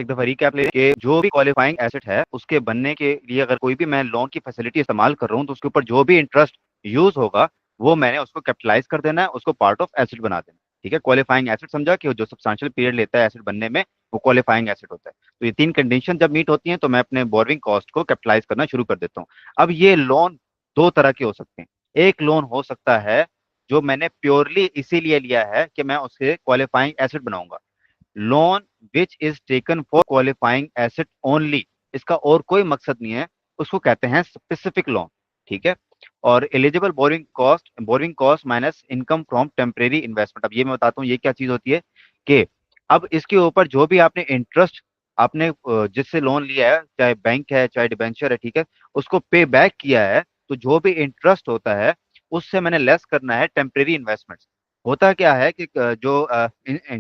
दफा रिकैप ले के जो भी क्वालिफाइंग एसेट है उसके बनने के लिए अगर कोई भी मैं लोन की फैसिलिटी इस्तेमाल कर रहा हूँ तो उसके ऊपर जो भी इंटरेस्ट यूज होगा वो मैंने उसको कैपिटलाइज कर देना है, उसको पार्ट ऑफ एसेट बना देना है। ठीक है, क्वालिफाइंग एसेट समझा कि जो सब्सटेंशियल पीरियड लेता है एसेट बनने में वो क्वालिफाइंग एसेट होता है। तो ये तीन कंडीशन जब मीट होती हैं तो मैं अपने बोरिंग कॉस्ट को कैपिटलाइज करना शुरू कर देता हूँ। अब ये लोन दो तरह के हो सकते हैं। एक लोन हो सकता है जो मैंने प्योरली इसीलिए लिया है कि मैं उसके क्वालिफाइंग एसेट बनाऊंगा, loan which is taken for qualifying asset only, इसका और कोई मकसद नहीं है, उसको कहते हैं स्पेसिफिक लोन। ठीक है। और eligible borrowing cost minus income from temporary investment. अब ये मैं बताता हूँ ये क्या चीज होती है कि अब इसके ऊपर जो भी आपने इंटरेस्ट आपने जिससे लोन लिया है, चाहे बैंक है चाहे डिबेंचर है, ठीक है, उसको पे बैक किया है, तो जो भी इंटरेस्ट होता है उससे मैंने लेस करना है टेम्परेरी इन्वेस्टमेंट। होता क्या है कि जो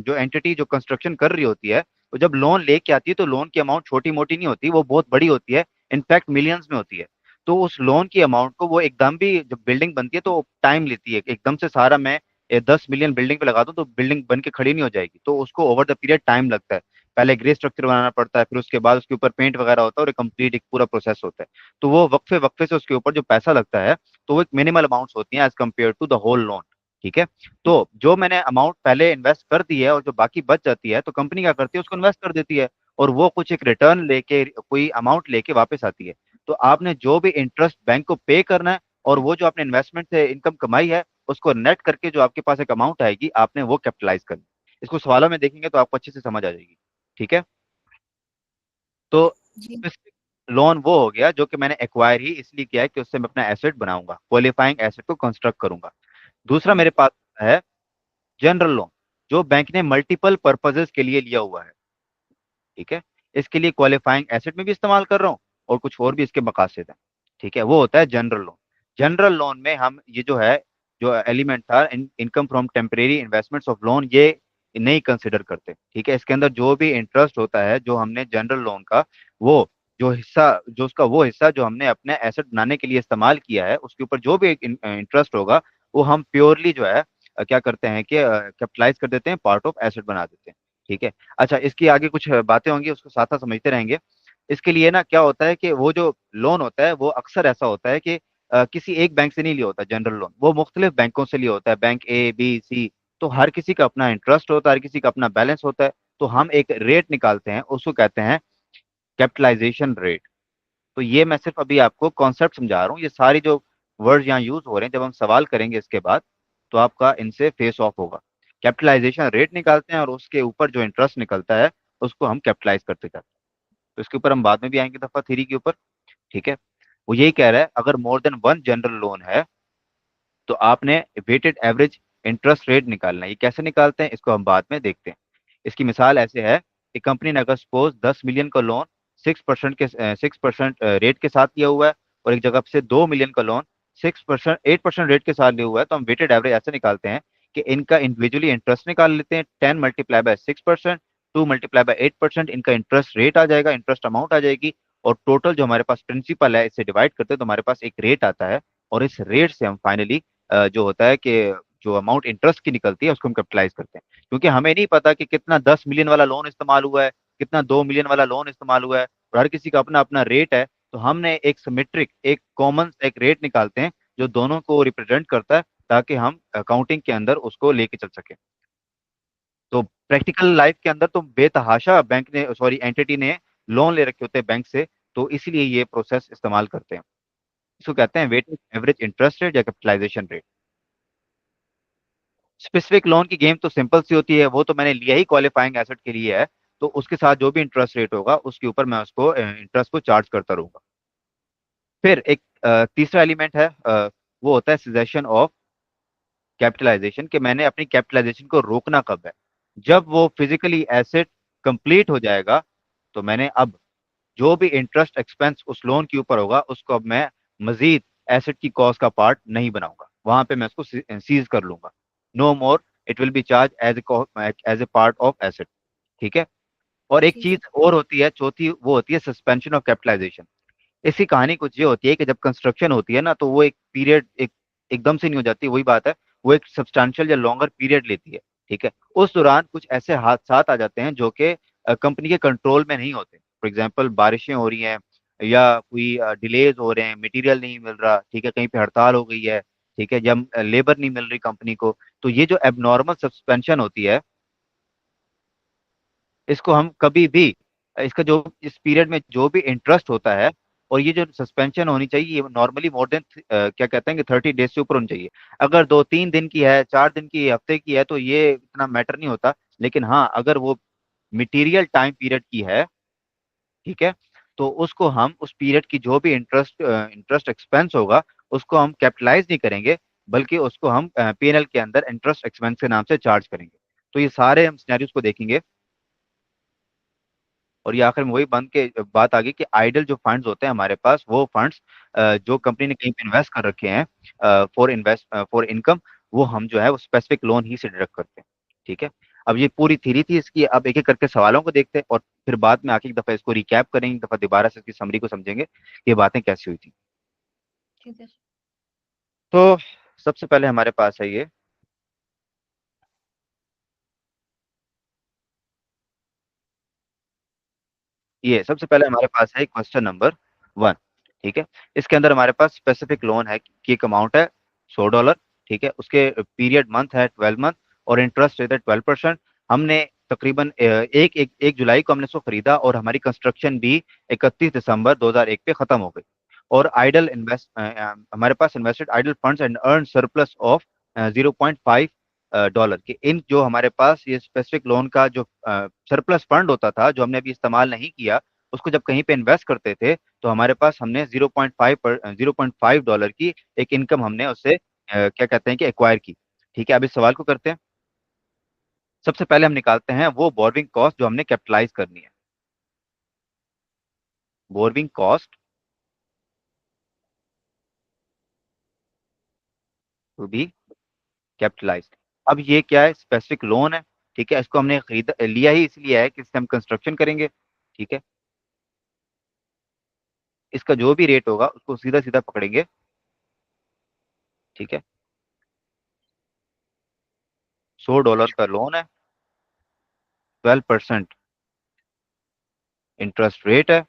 एंटिटी जो कंस्ट्रक्शन कर रही होती है, तो जब लोन लेके आती है तो लोन की अमाउंट छोटी मोटी नहीं होती, वो बहुत बड़ी होती है, इनफैक्ट मिलियंस में होती है। तो उस लोन की अमाउंट को वो एकदम भी जब बिल्डिंग बनती है तो टाइम लेती है, एकदम से सारा मैं 10 मिलियन बिल्डिंग पे लगा दूं तो बिल्डिंग बन के खड़ी नहीं हो जाएगी, तो उसको ओवर द पीरियड टाइम लगता है। पहले ग्रे स्ट्रक्चर बनाना पड़ता है, फिर उसके बाद उसके ऊपर पेंट वगैरह होता है और कंप्लीट एक पूरा प्रोसेस होता है। तो वो वक्फे वक्फे से उसके ऊपर जो पैसा लगता है तो वो एक मिनिमल अमाउंट्स होती हैं as compare to the whole loan. ठीक है। तो जो मैंने अमाउंट पहले इन्वेस्ट कर दी है और जो बाकी बच जाती है तो कंपनी क्या करती है उसको इन्वेस्ट कर देती है और वो कुछ एक रिटर्न लेके कोई अमाउंट लेके वापस आती है। तो आपने जो भी इंटरेस्ट बैंक को पे करना है और वो जो आपने इन्वेस्टमेंट से इनकम कमाई है उसको नेट करके जो आपके पास एक अमाउंट आएगी आपने वो कैपिटलाइज करनी है। इसको सवालों में देखेंगे तो आपको अच्छे से समझ आ जाएगी। ठीक है। तो जी। लोन वो हो गया जो कि मैंने एक्वायर ही इसलिए किया है कि उससे मैं अपना एसेट बनाऊंगा, क्वालिफाइंग एसेट को कंस्ट्रक्ट करूंगा। दूसरा मेरे पास है जनरल लोन, जो बैंक ने मल्टीपल पर्पजेस के लिए लिया हुआ है। ठीक है। इसके लिए क्वालिफाइंग एसेट में भी इस्तेमाल कर रहा हूँ और कुछ और भी इसके मकासद हैं। ठीक है, वो होता है जनरल लोन। जनरल लोन में हम ये जो है जो एलिमेंट था income from temporary investments of loan, ये नहीं कंसिडर करते। ठीक है, इसके अंदर जो भी इंटरेस्ट होता है जो हमने जनरल लोन का वो जो हिस्सा जो उसका वो हिस्सा जो हमने अपने एसेट बनाने के लिए इस्तेमाल किया है उसके ऊपर जो भी इंटरेस्ट होगा वो हम प्योरली जो है क्या करते हैं कि कैपिटलाइज कर देते हैं, पार्ट ऑफ एसेट बना देते हैं। ठीक है। अच्छा, इसकी आगे कुछ बातें होंगी उसको साथ साथ समझते रहेंगे। इसके लिए ना क्या होता है कि वो जो लोन होता है वो अक्सर ऐसा होता है कि किसी एक बैंक से नहीं लिया होता जनरल लोन, वो मुख्तलिफ बैंकों से लिया होता है, बैंक ए बी सी। तो हर किसी का अपना इंटरेस्ट होता है, हर किसी का अपना बैलेंस होता है, तो हम एक रेट निकालते हैं उसको कहते हैं कैपिटलाइजेशन रेट। तो ये मैं सिर्फ अभी आपको कॉन्सेप्ट समझा रहा हूँ, ये सारी जो वर्ड्स यहाँ यूज हो रहे हैं जब हम सवाल करेंगे इसके बाद तो आपका इनसे फेस ऑफ होगा। कैपिटलाइजेशन रेट निकालते हैं और उसके ऊपर जो इंटरेस्ट निकलता है उसको हम कैपिटलाइज करते जाते हैं। तो इसके ऊपर हम बाद में भी आएंगे दफा थ्री के ऊपर। ठीक है। वो यही कह रहा है अगर more than one general loan है तो आपने वेटेड एवरेज इंटरेस्ट रेट निकालना है। ये कैसे निकालते हैं इसको हम बाद में देखते हैं। इसकी मिसाल ऐसे है कि कंपनी ने अगर सपोज 10 मिलियन का लोन 6% रेट के साथ लिया हुआ है और एक जगह से 2 मिलियन का लोन 8% रेट के साथ लिया हुआ है, तो हम वेटेड एवरेज ऐसे निकालते हैं कि इनका इंडिविजुअली इंटरेस्ट निकाल लेते हैं 10 × 6%, 2 × 8%, इनका इंटरेस्ट रेट आ जाएगा, इंटरेस्ट अमाउंट आ जाएगी, और टोटल जो हमारे पास प्रिंसिपल है इसे डिवाइड करते हैं तो हमारे पास एक रेट आता है। और इस रेट से हम फाइनली जो होता है कि जो अमाउंट इंटरेस्ट की निकलती है उसको हम कैपिटलाइज करते हैं, क्योंकि हमें नहीं पता कि कितना 10 मिलियन वाला लोन इस्तेमाल हुआ है, कितना 2 मिलियन वाला लोन इस्तेमाल हुआ है, और हर किसी का अपना अपना रेट है। तो हमने एक सिमेट्रिक एक कॉमन एक रेट निकालते हैं जो दोनों को रिप्रेजेंट करता है ताकि हम अकाउंटिंग के अंदर उसको लेके चल सके। तो प्रैक्टिकल लाइफ के अंदर तो बेतहाशा बैंक ने सॉरी एंटिटी ने लोन ले रखे होते हैं बैंक से, तो इसलिए ये प्रोसेस इस्तेमाल करते हैं। इसको कहते हैं वेटेड एवरेज इंटरेस्ट रेट या कैपिटलाइजेशन रेट। स्पेसिफिक लोन की गेम तो सिंपल सी होती है, वो तो मैंने लिया ही क्वालिफाइंग एसेट के लिए है, तो उसके साथ जो भी इंटरेस्ट रेट होगा उसके ऊपर मैं उसको इंटरेस्ट को चार्ज करता रहूंगा। फिर एक तीसरा एलिमेंट है, वो होता है सिजेशन ऑफ कैपिटलाइजेशन, कि मैंने अपनी कैपिटलाइजेशन को रोकना कब है, जब वो फिजिकली एसेट कंप्लीट हो जाएगा, तो मैंने अब जो भी इंटरेस्ट एक्सपेंस उस लोन के ऊपर होगा उसको अब मैं मजीद एसेट की कॉस्ट का पार्ट नहीं बनाऊंगा, वहां पे मैं उसको सीज कर लूंगा। No more it will be charge as a part of asset. ठीक है। और एक जी। चीज और होती है चौथी, वो होती है सस्पेंशन ऑफ कैपिटलाइजेशन। इसकी कहानी कुछ ये होती है कि जब कंस्ट्रक्शन होती है ना तो वो एक पीरियड एकदम से नहीं हो जाती, वही बात है, वो एक सब्सटेंशियल या लॉन्गर पीरियड लेती है। ठीक है। उस दौरान कुछ ऐसे हादसात आ जाते हैं जो कि कंपनी के कंट्रोल में नहीं होते। फॉर एग्जांपल बारिशें हो रही हैं, या कोई डिलेज हो रहे हैं, मटेरियल नहीं मिल रहा, ठीक है, कहीं पे हड़ताल हो गई है, ठीक है, जब लेबर नहीं मिल रही कंपनी को, तो ये जो एबनॉर्मल सस्पेंशन होती है, इसको हम कभी भी, इसका जो इस पीरियड में जो भी इंटरेस्ट होता है, और ये जो सस्पेंशन होनी चाहिए, ये नॉर्मली मोर देन क्या कहते हैं कि 30 डेज से ऊपर होनी चाहिए। अगर 2-3 दिन की है, 4 दिन की है, हफ्ते की है, तो ये इतना मैटर नहीं होता। लेकिन हाँ, अगर वो मटेरियल टाइम पीरियड की है, ठीक है, तो उसको हम उस पीरियड की जो भी इंटरेस्ट एक्सपेंस होगा, उसको हम कैपिटलाइज नहीं करेंगे, बल्कि उसको हम पीएनएल के अंदर इंटरेस्ट एक्सपेंस के नाम से चार्ज करेंगे। तो ये सारे हम सिनेरियोज को देखेंगे। और ये आखिर में वही बंद के बात आ गई कि आइडल जो फंड्स होते हैं हमारे पास, वो फंड्स जो कंपनी ने कहीं पे इन्वेस्ट कर रखे हैं फॉर इनकम, वो हम जो है वो स्पेसिफिक लोन ही से डिडक्ट करते हैं। ठीक है। अब ये पूरी थ्योरी थी इसकी। अब एक एक करके सवालों को देखते हैं, और फिर बाद में आके एक दफा इसको रिकैप करेंगे, एक दफा दोबारा से इसकी समरी को समझेंगे कि ये बातें कैसी हुई थी। ठीक है। तो सबसे पहले हमारे पास है ये सबसे पहले हमारे पास है क्वेश्चन नंबर 1। ठीक है। इसके अंदर हमारे पास स्पेसिफिक लोन है कि एक अमाउंट है $100। ठीक है। उसके पीरियड मंथ है 12 मंथ, और इंटरेस्ट रेट है 12%। हमने तकरीबन एक जुलाई को हमने इसको खरीदा, और हमारी कंस्ट्रक्शन भी 31 दिसंबर 2001 पे खत्म हो गई। और आइडल इन्वेस्ट हमारे पास invested idle funds and earn surplus of $0.5 के इन, जो हमारे पास ये स्पेसिफिक लोन का जो सरप्लस फंड होता था, जो हमने अभी इस्तेमाल नहीं किया, उसको जब कहीं पे इन्वेस्ट करते थे, तो हमारे पास हमने 0.5 की एक इनकम हमने उससे क्या कहते हैं कि एक्वायर की। ठीक है। अब इस सवाल को करते हैं। सबसे पहले हम निकालते हैं वो बोरविंग कॉस्ट जो हमने कैपिटलाइज करनी है। Borrowing cost to be capitalise. अब ये क्या है? स्पेसिफिक लोन है। ठीक है। इसको हमने खरीदा लिया ही इसलिए है कि इससे हम कंस्ट्रक्शन करेंगे। ठीक है। इसका जो भी रेट होगा उसको सीधा सीधा पकड़ेंगे। ठीक है। $100 का लोन है, 12% इंटरेस्ट रेट है,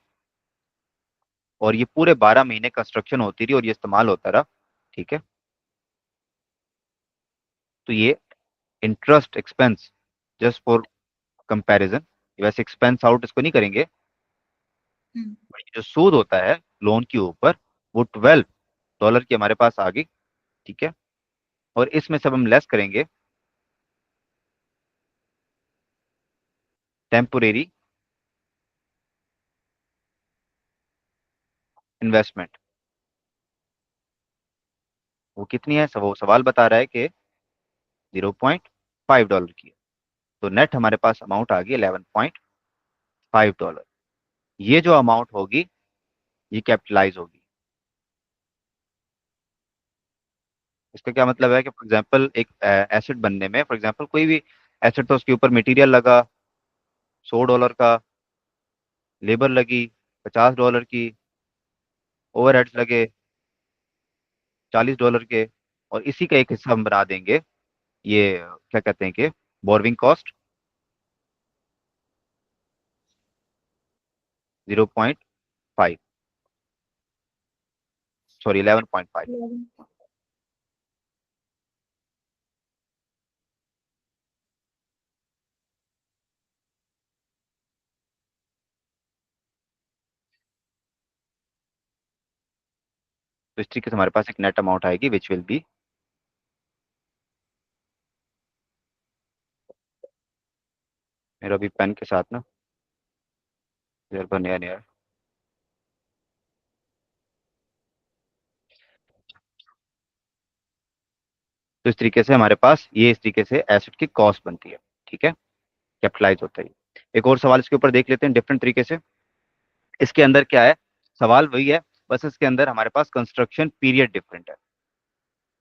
और ये पूरे 12 महीने कंस्ट्रक्शन होती रही और ये इस्तेमाल होता रहा। ठीक है। तो ये interest expense, just for comparison, वैसे एक्सपेंस आउट इसको नहीं करेंगे, हम्म। जो सूद होता है लोन के ऊपर, वो $12 की हमारे पास आ गई। ठीक है। और इसमें सब हम लेस करेंगे टेम्पोरेरी इन्वेस्टमेंट। वो कितनी है? वो सवाल बता रहा है कि $0.5 की है। तो नेट हमारे पास अमाउंट आ गई $11.5। ये जो अमाउंट होगी, ये कैपिटलाइज होगी। इसका क्या मतलब है कि फॉर एग्जांपल एक एसेट बनने में, फॉर एग्जांपल कोई भी एसेट, तो उसके ऊपर मटेरियल लगा $100 का, लेबर लगी $50 की, ओवरहेड्स लगे $40 के, और इसी का एक हिस्सा हम बना देंगे ये क्या कहते हैं कि बोरविंग कॉस्ट 0.5, सॉरी 11.5। 11। तो इस तरीके से हमारे पास एक नेट अमाउंट आएगी विच विल बी, मेरा भी पेन के साथ ना तजर्बा नया नया है। तो इस तरीके से हमारे पास ये इस तरीके से एसेट की कॉस्ट बनती है। ठीक है। कैपिटलाइज होता है। एक और सवाल इसके ऊपर देख लेते हैं डिफरेंट तरीके से। इसके अंदर क्या है? सवाल वही है, बस इसके अंदर हमारे पास कंस्ट्रक्शन पीरियड डिफरेंट है।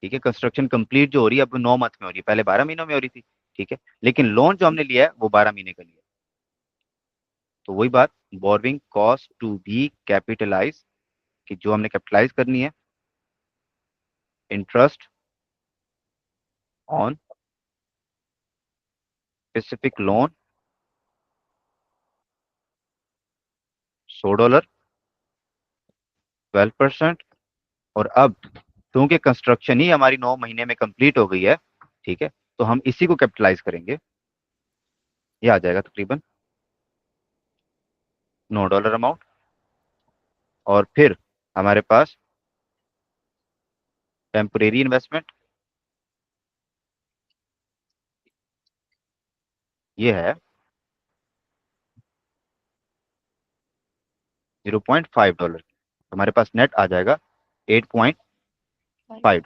ठीक है। कंस्ट्रक्शन कंप्लीट जो हो रही है अब 9 मंथ में हो रही है, पहले 12 महीनों में हो रही थी। ठीक है। लेकिन लोन जो हमने लिया है वो 12 महीने का लिया है। तो वही बात, borrowing cost to be capitalise, कि जो हमने कैपिटलाइज करनी है, इंटरेस्ट ऑन स्पेसिफिक लोन $100, 12%। और अब क्योंकि कंस्ट्रक्शन ही हमारी 9 महीने में कंप्लीट हो गई है, ठीक है, तो हम इसी को कैपिटलाइज करेंगे। ये आ जाएगा तकरीबन $9 अमाउंट। और फिर हमारे पास टेम्परेरी इन्वेस्टमेंट ये है $0.5। हमारे पास नेट आ जाएगा 8.5।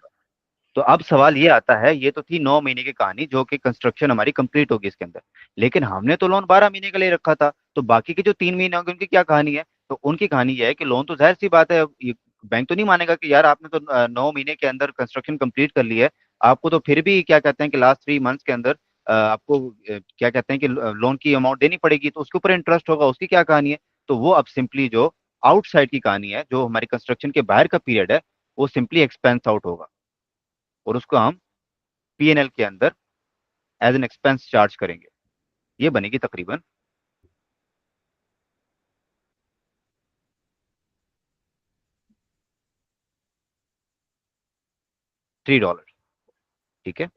तो अब सवाल ये आता है, ये तो थी 9 महीने की कहानी जो कि कंस्ट्रक्शन हमारी कंप्लीट होगी इसके अंदर, लेकिन हमने तो लोन 12 महीने का ले रखा था, तो बाकी के जो 3 महीने होंगे उनकी क्या कहानी है? तो उनकी कहानी ये है कि लोन तो जाहिर सी बात है, ये बैंक तो नहीं मानेगा कि यार आपने तो 9 महीने के अंदर कंस्ट्रक्शन कंप्लीट कर ली है, आपको तो फिर भी क्या कहते हैं कि लास्ट 3 मंथ्स के अंदर आपको क्या कहते हैं कि लोन की अमाउंट देनी पड़ेगी, तो उसके ऊपर इंटरेस्ट होगा, उसकी क्या कहानी है? तो वो अब सिंपली जो आउटसाइड की कहानी है, जो हमारी कंस्ट्रक्शन के बाहर का पीरियड है, वो सिंपली एक्सपेंस आउट होगा, और उसको हम पीएनएल के अंदर एज एन एक्सपेंस चार्ज करेंगे। ये बनेगी तकरीबन $3। ठीक है, तो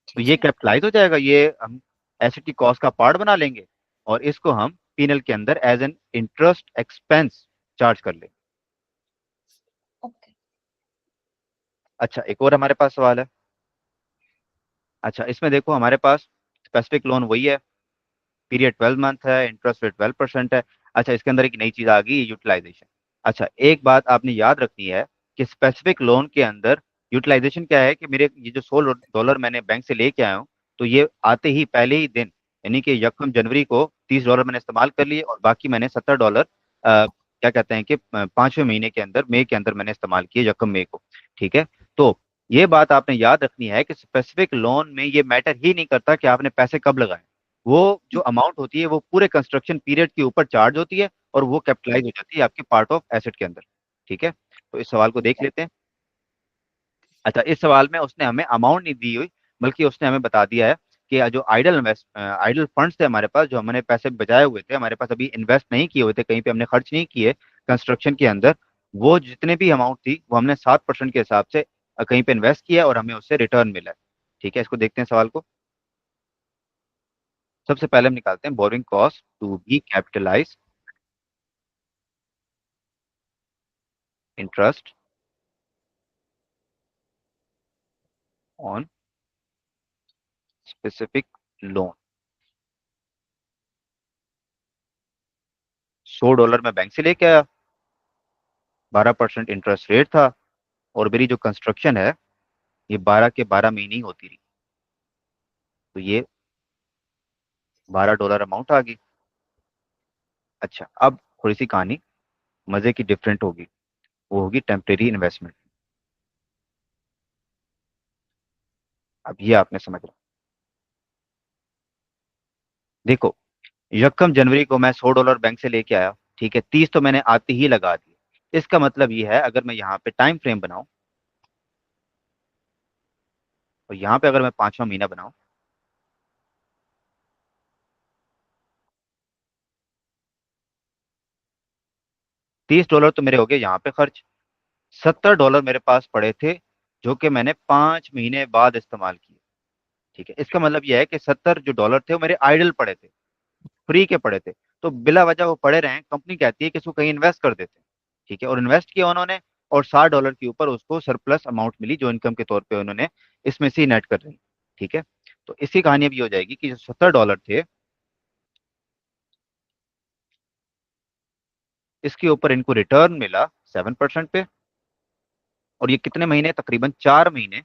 ठीक ये है। कैपिटलाइज हो जाएगा, ये हम एसेट की कॉस्ट का पार्ट बना लेंगे, और इसको हम पीएनएल के अंदर as an interest expense charge कर लेंगे। ओके। अच्छा, एक और हमारे पास सवाल है। अच्छा, इसमें देखो हमारे पास स्पेसिफिक लोन वही है, पीरियड 12 मंथ है, इंटरेस्ट रेट 12% है। अच्छा, इसके अंदर एक नई चीज आ गई, यूटिलाइजेशन। अच्छा, एक बात आपने याद रखनी है कि स्पेसिफिक लोन के अंदर यूटिलाइजेशन क्या है, कि मेरे ये जो $100 मैंने बैंक से लेके आया हूँ, तो ये आते ही पहले ही दिन, यानी कि यकम जनवरी को $30 मैंने इस्तेमाल कर लिए, और बाकी मैंने $70 क्या कहते हैं कि 5वें महीने के अंदर, मई के अंदर मैंने इस्तेमाल किए, यकम मई को। ठीक है, तो ये बात आपने याद रखनी है कि स्पेसिफिक लोन में ये मैटर ही नहीं करता कि आपने पैसे कब लगाए, वो जो अमाउंट होती है वो पूरे कंस्ट्रक्शन पीरियड के ऊपर चार्ज होती है, और वो कैपिटलाइज हो जाती है आपके पार्ट ऑफ एसेट के अंदर। ठीक है, तो इस सवाल को देख लेते हैं। अच्छा, इस सवाल में उसने हमें अमाउंट नहीं दी हुई, बल्कि उसने हमें बता दिया है कि जो आइडल फंड्स थे हमारे पास, जो हमने पैसे बचाए हुए थे, हमारे पास अभी इन्वेस्ट नहीं किए हुए थे, कहीं पे हमने खर्च नहीं किए कंस्ट्रक्शन के अंदर, वो जितने भी अमाउंट थी वो हमने 7% के हिसाब से कहीं पे इन्वेस्ट किया है, और हमें उससे रिटर्न मिला है। ठीक है, इसको देखते हैं सवाल को। सबसे पहले हम निकालते हैं borrowing cost to be capitalise interest on specific loan. $100 मैं बैंक से लेके आया, 12% इंटरेस्ट रेट था, और मेरी जो कंस्ट्रक्शन है ये 12 के 12 महीने ही होती रही, तो ये $12 अमाउंट आ गई। अच्छा, अब थोड़ी सी कहानी मजे की डिफरेंट होगी, वो होगी टेम्परेरी इन्वेस्टमेंट। अब ये आपने समझ रहा, देखो, यकम जनवरी को मैं $100 बैंक से लेके आया, ठीक है, 30 तो मैंने आते ही लगा दिए। इसका मतलब ये है, अगर मैं यहाँ पे टाइम फ्रेम बनाऊं, और यहाँ पे अगर मैं 5वां महीना बनाऊं, $30 तो मेरे हो गए यहाँ पे खर्च, $70 मेरे पास पड़े थे, जो कि मैंने 5 महीने बाद इस्तेमाल किए। ठीक है, इसका मतलब यह है कि 70 जो डॉलर थे वो मेरे आइडल पड़े थे, फ्री के पड़े थे, तो बिला वजह वो पड़े रहे, कंपनी कहती है कि इसको कहीं इन्वेस्ट कर देते हैं। ठीक है, और इन्वेस्ट किया उन्होंने, और $60 के ऊपर उसको सरप्लस अमाउंट मिली, जो इनकम के तौर पे उन्होंने इसमें से नेट कर रही। ठीक है, तो इसकी कहानी अब ये हो जाएगी कि जो $70 थे, इसके ऊपर इनको रिटर्न मिला 7% पे, और ये कितने महीने, तकरीबन 4 महीने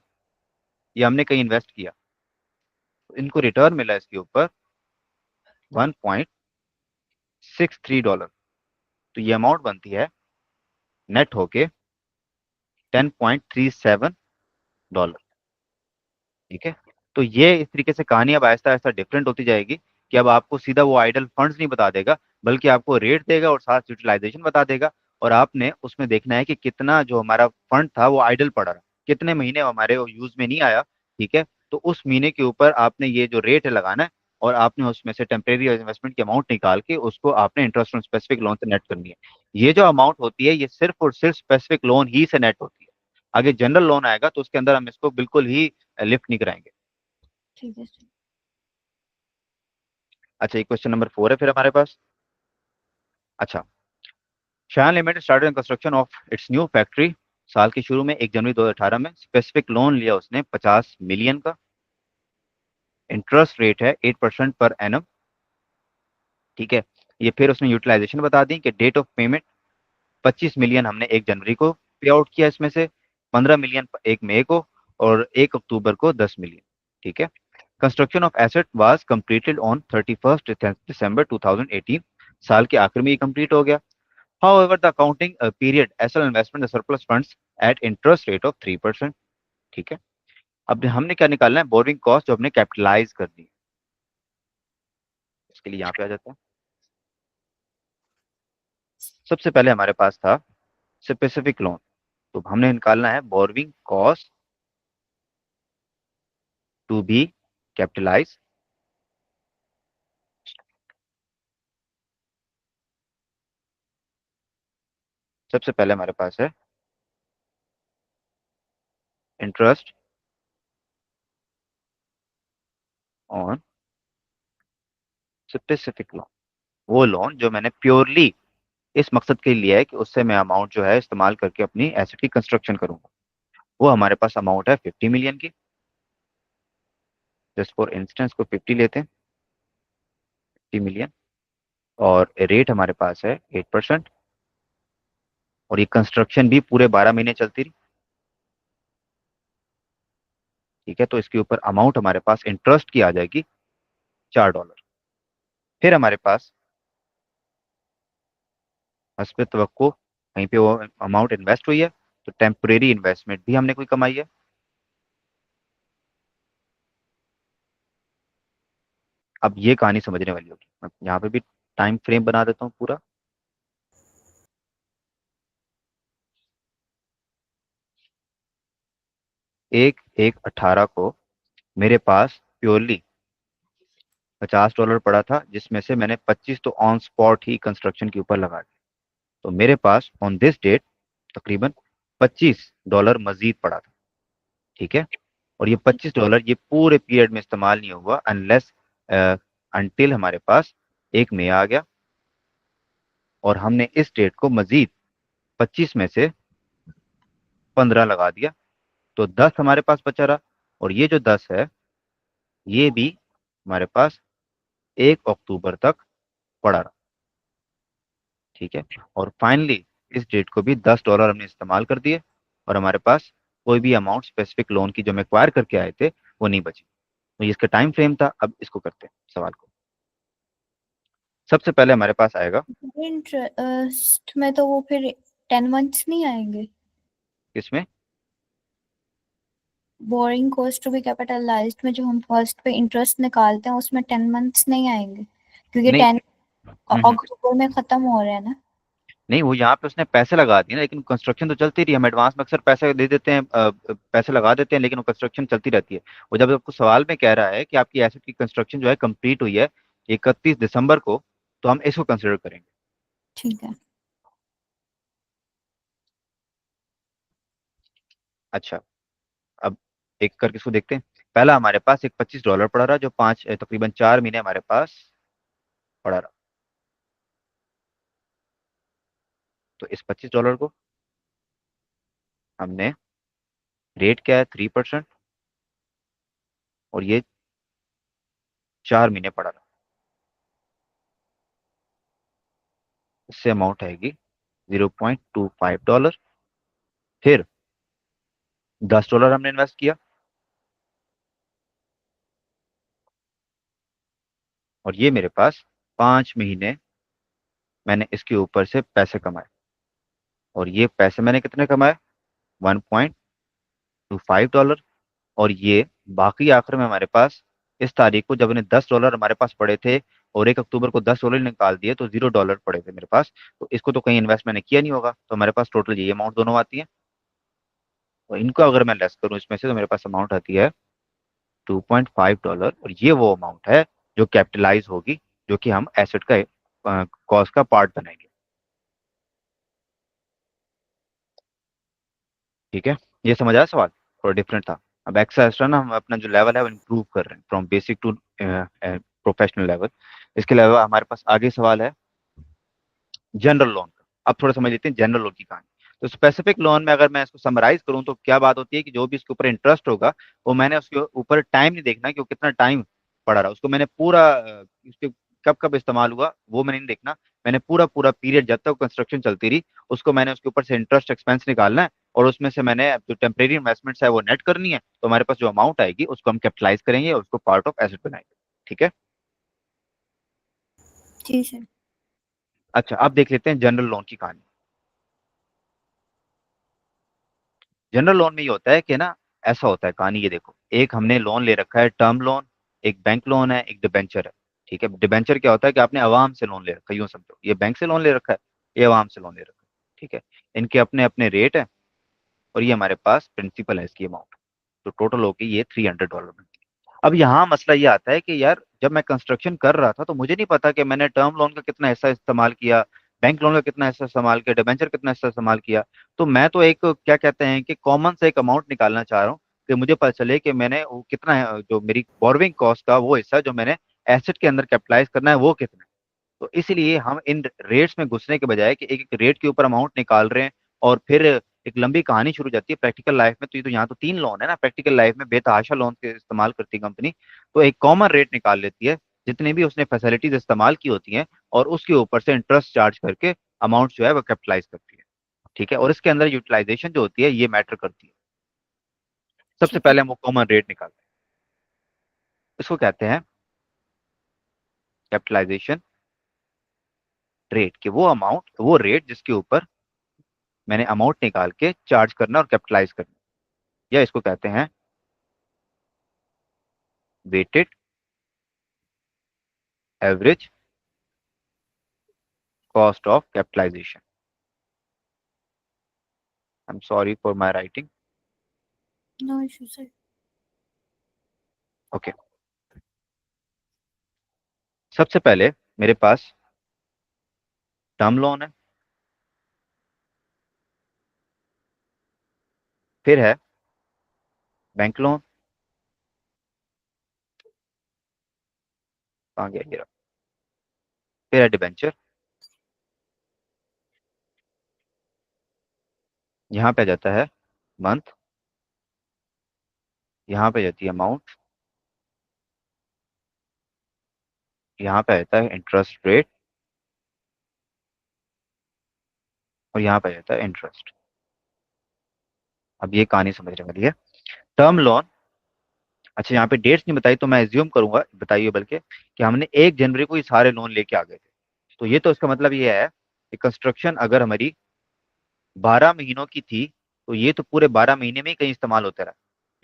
ये हमने कहीं इन्वेस्ट किया, तो इनको रिटर्न मिला इसके ऊपर $1.63। तो ये अमाउंट बनती है नेट होके $10.37। ठीक है, तो ये इस तरीके से कहानी अब आहिस्ता आहिस्ता डिफरेंट होती जाएगी, कि अब आपको सीधा वो आइडल फंड्स नहीं बता देगा, बल्कि आपको रेट देगा और साथ यूटिलाइजेशन बता देगा, और आपने उसमें देखना है कि कितना जो हमारा फंड था वो आइडल पड़ा रहा, कितने महीने हमारे यूज में नहीं आया। ठीक है, तो उस महीने के ऊपर आपने ये जो रेट है लगाना है, और आपने उसमें से टेम्परेरी इन्वेस्टमेंट की अमाउंट निकाल के उसको आपने इंटरेस्ट ऑन स्पेसिफिक लोन से नेट करनी है। ये जो अमाउंट होती है ये सिर्फ और सिर्फ स्पेसिफिक लोन ही से नेट होती है। आगे जनरल लोन आएगा तो उसके अंदर हम इसको बिल्कुल ही लिफ्ट नहीं कराएंगे। ठीक है सर। अच्छा, ये क्वेश्चन नंबर 4 है फिर हमारे पास। अच्छा, Shayan limited started construction of its new factory. साल के शुरू में 1 जनवरी 2018 में स्पेसिफिक लोन लिया उसने 50 मिलियन का। इंटरेस्ट रेट है 8% पर एनम। ठीक है। ये फिर उसने यूटिलाइजेशन बता दी कि डेट ऑफ पेमेंट 25 मिलियन हमने 1 जनवरी को पे आउट किया, इसमें से 15 मिलियन 1 मई को, और 1 अक्टूबर को 10 मिलियन। ठीक है। Construction of asset was completed on 31 दिसंबर 2018। साल के आखिर में ये कंप्लीट हो गया। However, the accounting period SL investment the surplus funds at interest rate of 3%। ठीक है। अब हमने क्या निकालना है, बोरिंग कॉस्ट जो हमने कैपिटलाइज कर दी। इसके लिए यहाँ पे आ जाता है। सबसे पहले हमारे पास था स्पेसिफिक लोन, तो हमने निकालना है borrowing cost to be capitalise. सबसे पहले हमारे पास है इंटरेस्ट ऑन स्पेसिफिक लोन, वो लोन जो मैंने प्योरली इस मकसद के लिए लिया है कि उससे मैं अमाउंट जो है इस्तेमाल करके अपनी एसेट की कंस्ट्रक्शन करूंगा। वो हमारे पास अमाउंट है 50 मिलियन की। जस्ट फॉर इंस्टेंस को 50 लेते हैं, 50 मिलियन। और रेट हमारे पास है 8%। और ये कंस्ट्रक्शन भी पूरे 12 महीने चलती रही। ठीक है। तो इसके ऊपर अमाउंट हमारे पास इंटरेस्ट की आ जाएगी $4। फिर हमारे पास हस्ब तवक्को कहीं पे वो अमाउंट इन्वेस्ट हुई है, तो टेम्परेरी इन्वेस्टमेंट भी हमने कोई कमाई है। अब ये कहानी समझने वाली होगी, मैं यहाँ पे भी टाइम फ्रेम बना देता हूँ पूरा। 1/1/18 को मेरे पास प्योरली $50 पड़ा था, जिसमें से मैंने 25 तो ऑन स्पॉट ही कंस्ट्रक्शन के ऊपर लगा दिया। तो मेरे पास ऑन दिस डेट तकरीबन $25 मजीद पड़ा था। ठीक है। और ये $25 ये पूरे पीरियड में इस्तेमाल नहीं हुआ अनलेस अनटिल हमारे पास 1 मई आ गया, और हमने इस डेट को मजीद 25 में से 15 लगा दिया, तो 10 हमारे पास बचा रहा। और ये जो 10 है ये भी हमारे पास 1 अक्टूबर तक पड़ा रहा। ठीक है। और फाइनली इस डेट को भी $10 हमने इस्तेमाल कर दिए, और हमारे पास कोई भी अमाउंट स्पेसिफिक लोन की जो हम एक्वायर करके आए थे वो नहीं बची। तो ये इसका टाइम फ्रेम था। अब इसको करते हैं सवाल को। सबसे पहले हमारे पास आएगा इंटरेस्ट में तो वो फिर 10 मंथ्स नहीं आएंगे? इसमें। Borrowing cost to be capitalised में जो हम फर्स्ट पे इंटरेस्ट निकालते हैं उसमें 10 मंथ्स नहीं आएंगे? क्योंकि नहीं। 10 हम्म। अक्टूबर में खत्म हो रहा है ना। नहीं, वो यहाँ पे उसने पैसे लगा दिए ना, लेकिन कंस्ट्रक्शन तो चलती रही। हम एडवांस में अक्सर पैसे दे देते हैं, पैसे लगा देते हैं, लेकिन वो कंस्ट्रक्शन चलती रहती है। वो जब आपको सवाल में कह रहा है कि आपकी एसेट की कंस्ट्रक्शन जो है कंप्लीट हुई है 31 दिसंबर को, तो हम इसको कंसिडर करेंगे। ठीक है। अच्छा, अब एक करके इसको देखते हैं। पहला हमारे पास एक $25 पड़ा रहा, जो तकरीबन 4 महीने हमारे पास पड़ा रहा। तो इस $25 को हमने, रेट क्या है 3%, और ये 4 महीने पड़ा रहा, इससे अमाउंट आएगी $0.25। फिर $10 हमने इन्वेस्ट किया, और ये मेरे पास 5 महीने मैंने इसके ऊपर से पैसे कमाए। और ये पैसे मैंने कितने कमाए, $1.25। और ये बाकी आखिर में हमारे पास इस तारीख को जब इन्हें $10 हमारे पास पड़े थे, और 1 अक्टूबर को $10 निकाल दिए, तो $0 पड़े थे मेरे पास। तो इसको तो कहीं इन्वेस्ट मैंने किया नहीं होगा, तो हमारे पास टोटल ये अमाउंट दोनों आती है। और इनको अगर मैं लेस करूं इसमें से, तो मेरे पास अमाउंट आती है $2.5। और ये वो अमाउंट है जो कैपिटलाइज होगी, जो कि हम एसेट का कॉस्ट का पार्ट बनाएंगे। ठीक है, ये समझ आया सवाल? थोड़ा डिफरेंट था। अब एक्स्ट्रा एक्स्ट्रा ना हम अपना जो लेवल है वो इम्प्रूव कर रहे हैं from basic to professional level. इसके अलावा हमारे पास आगे सवाल है जनरल लोन का। अब थोड़ा समझ लेते हैं जनरल लोन की कहानी। तो स्पेसिफिक लोन में अगर मैं इसको समराइज करूं तो क्या बात होती है कि जो भी इसके ऊपर इंटरेस्ट होगा, वो मैंने उसके ऊपर टाइम नहीं देखना कि वो कितना टाइम पड़ा रहा, उसको मैंने पूरा उसके कब कब इस्तेमाल हुआ वो मैंने नहीं देखना। मैंने पूरा पूरा पीरियड जब तक कंस्ट्रक्शन चलती रही, उसको मैंने उसके ऊपर से इंटरेस्ट एक्सपेंस निकालना है, और उसमें से मैंने जो टेम्परेरी इन्वेस्टमेंट्स है वो नेट करनी है, तो हमारे पास जो अमाउंट आएगी उसको हम कैपिटलाइज करेंगे और उसको पार्ट ऑफ एसेट बनाएंगे। ठीक है। जी सर। अच्छा, अब देख लेते हैं जनरल लोन की कहानी। जनरल लोन में ये होता है कि ना, ऐसा होता है कहानी, ये देखो, एक हमने लोन ले रखा है टर्म लोन, एक बैंक लोन है, एक डिबेंचर है। ठीक है, डिबेंचर क्या होता है कि आपने अवाम से लोन ले रखा है, यूं समझो ये बैंक से लोन ले रखा है, ये अवाम से लोन ले रखा है। ठीक है, इनके अपने अपने रेट है, और ये हमारे पास प्रिंसिपल है इसकी अमाउंट। तो टोटल होगी ये $300 में। अब यहाँ मसला ये आता है कि यार जब मैं कंस्ट्रक्शन कर रहा था तो मुझे नहीं पता कि मैंने टर्म लोन का कितना हिस्सा इस्तेमाल किया, बैंक लोन का कितना हिस्सा इस्तेमाल किया, डिबेंचर कितना हिस्सा इस्तेमाल किया। तो मैं तो एक क्या कहते हैं कि कॉमन से एक अमाउंट निकालना चाह रहा हूँ, कि मुझे पता चले कि मैंने वो कितना है, जो मेरी बोरोविंग कॉस्ट का वो हिस्सा जो मैंने एसेट के अंदर कैपिटलाइज करना है वो कितना है। तो इसलिए हम इन रेट्स में घुसने के बजाय कि एक एक रेट के ऊपर अमाउंट निकाल रहे हैं, और फिर एक लंबी कहानी शुरू हो जाती है प्रैक्टिकल लाइफ में। तो ये तो यहाँ तो 3 लोन है ना, प्रैक्टिकल लाइफ में बेतहाशा लोन के इस्तेमाल करती है कंपनी। तो एक कॉमन रेट निकाल लेती है जितनी भी उसने फैसिलिटीज इस्तेमाल की होती हैं, और उसके ऊपर से इंटरेस्ट चार्ज करके अमाउंट जो है वो कैपिटलाइज करती है। ठीक है, और इसके अंदर यूटिलाइजेशन जो होती है ये मैटर करती है। सबसे ठीक है। पहले हम वो कॉमन रेट निकालते हैं, इसको कहते हैं कैपिटलाइजेशन रेट, कि वो अमाउंट, वो रेट जिसके ऊपर मैंने अमाउंट निकाल के चार्ज करना और कैपिटलाइज करना, या इसको कहते हैं weighted average cost of capitalisation. I am sorry for my writing. No issue sir. Okay, सबसे पहले मेरे पास टर्म लोन है, फिर है बैंक लोन, कहाँ गया ये रहा, फिर है डिबेंचर, यहाँ पे आ जाता है मंथ, यहाँ पे आ जाती है अमाउंट, यहाँ पे आ जाता है इंटरेस्ट रेट, और यहाँ पे आ जाता है इंटरेस्ट। अब ये कहानी समझने वाली है। टर्म लोन, अच्छा यहाँ पे डेट्स नहीं बताई तो मैं एज्यूम करूंगा, बताइए बल्कि, कि हमने 1 जनवरी को ये सारे लोन लेके आ गए थे। तो ये तो इसका मतलब ये है कि कंस्ट्रक्शन अगर हमारी 12 महीनों की थी, तो ये तो पूरे 12 महीने में ही कहीं इस्तेमाल होता रहा,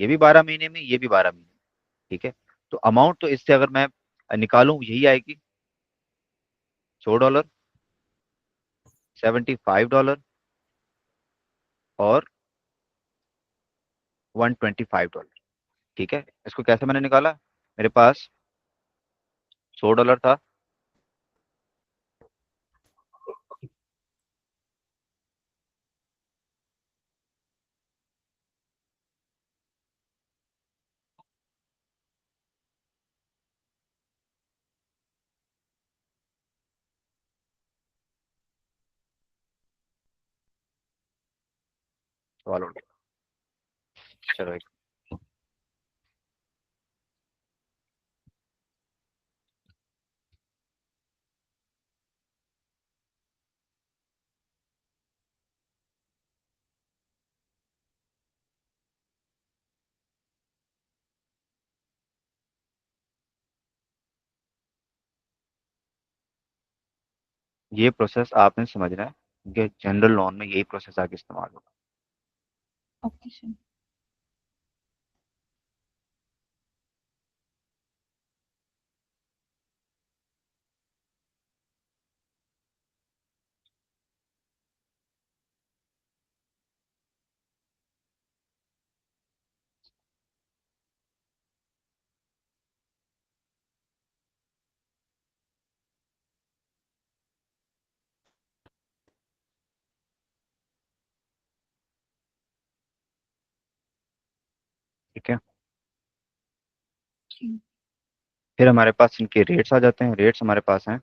ये भी 12 महीने में, ये भी 12 महीने में। ठीक है, तो अमाउंट तो इससे अगर मैं निकालूं यही आएगी, $100, $75 और $125। ठीक है, इसको कैसे मैंने निकाला, मेरे पास $100 था, सवाल हो गया। चलो ये प्रोसेस आपने समझना है, कि जनरल लॉन में यही प्रोसेस आगे इस्तेमाल होगा। Okay sir. ठीक है। जी। फिर हमारे पास इनके रेट्स आ जाते हैं। रेट्स हमारे पास हैं,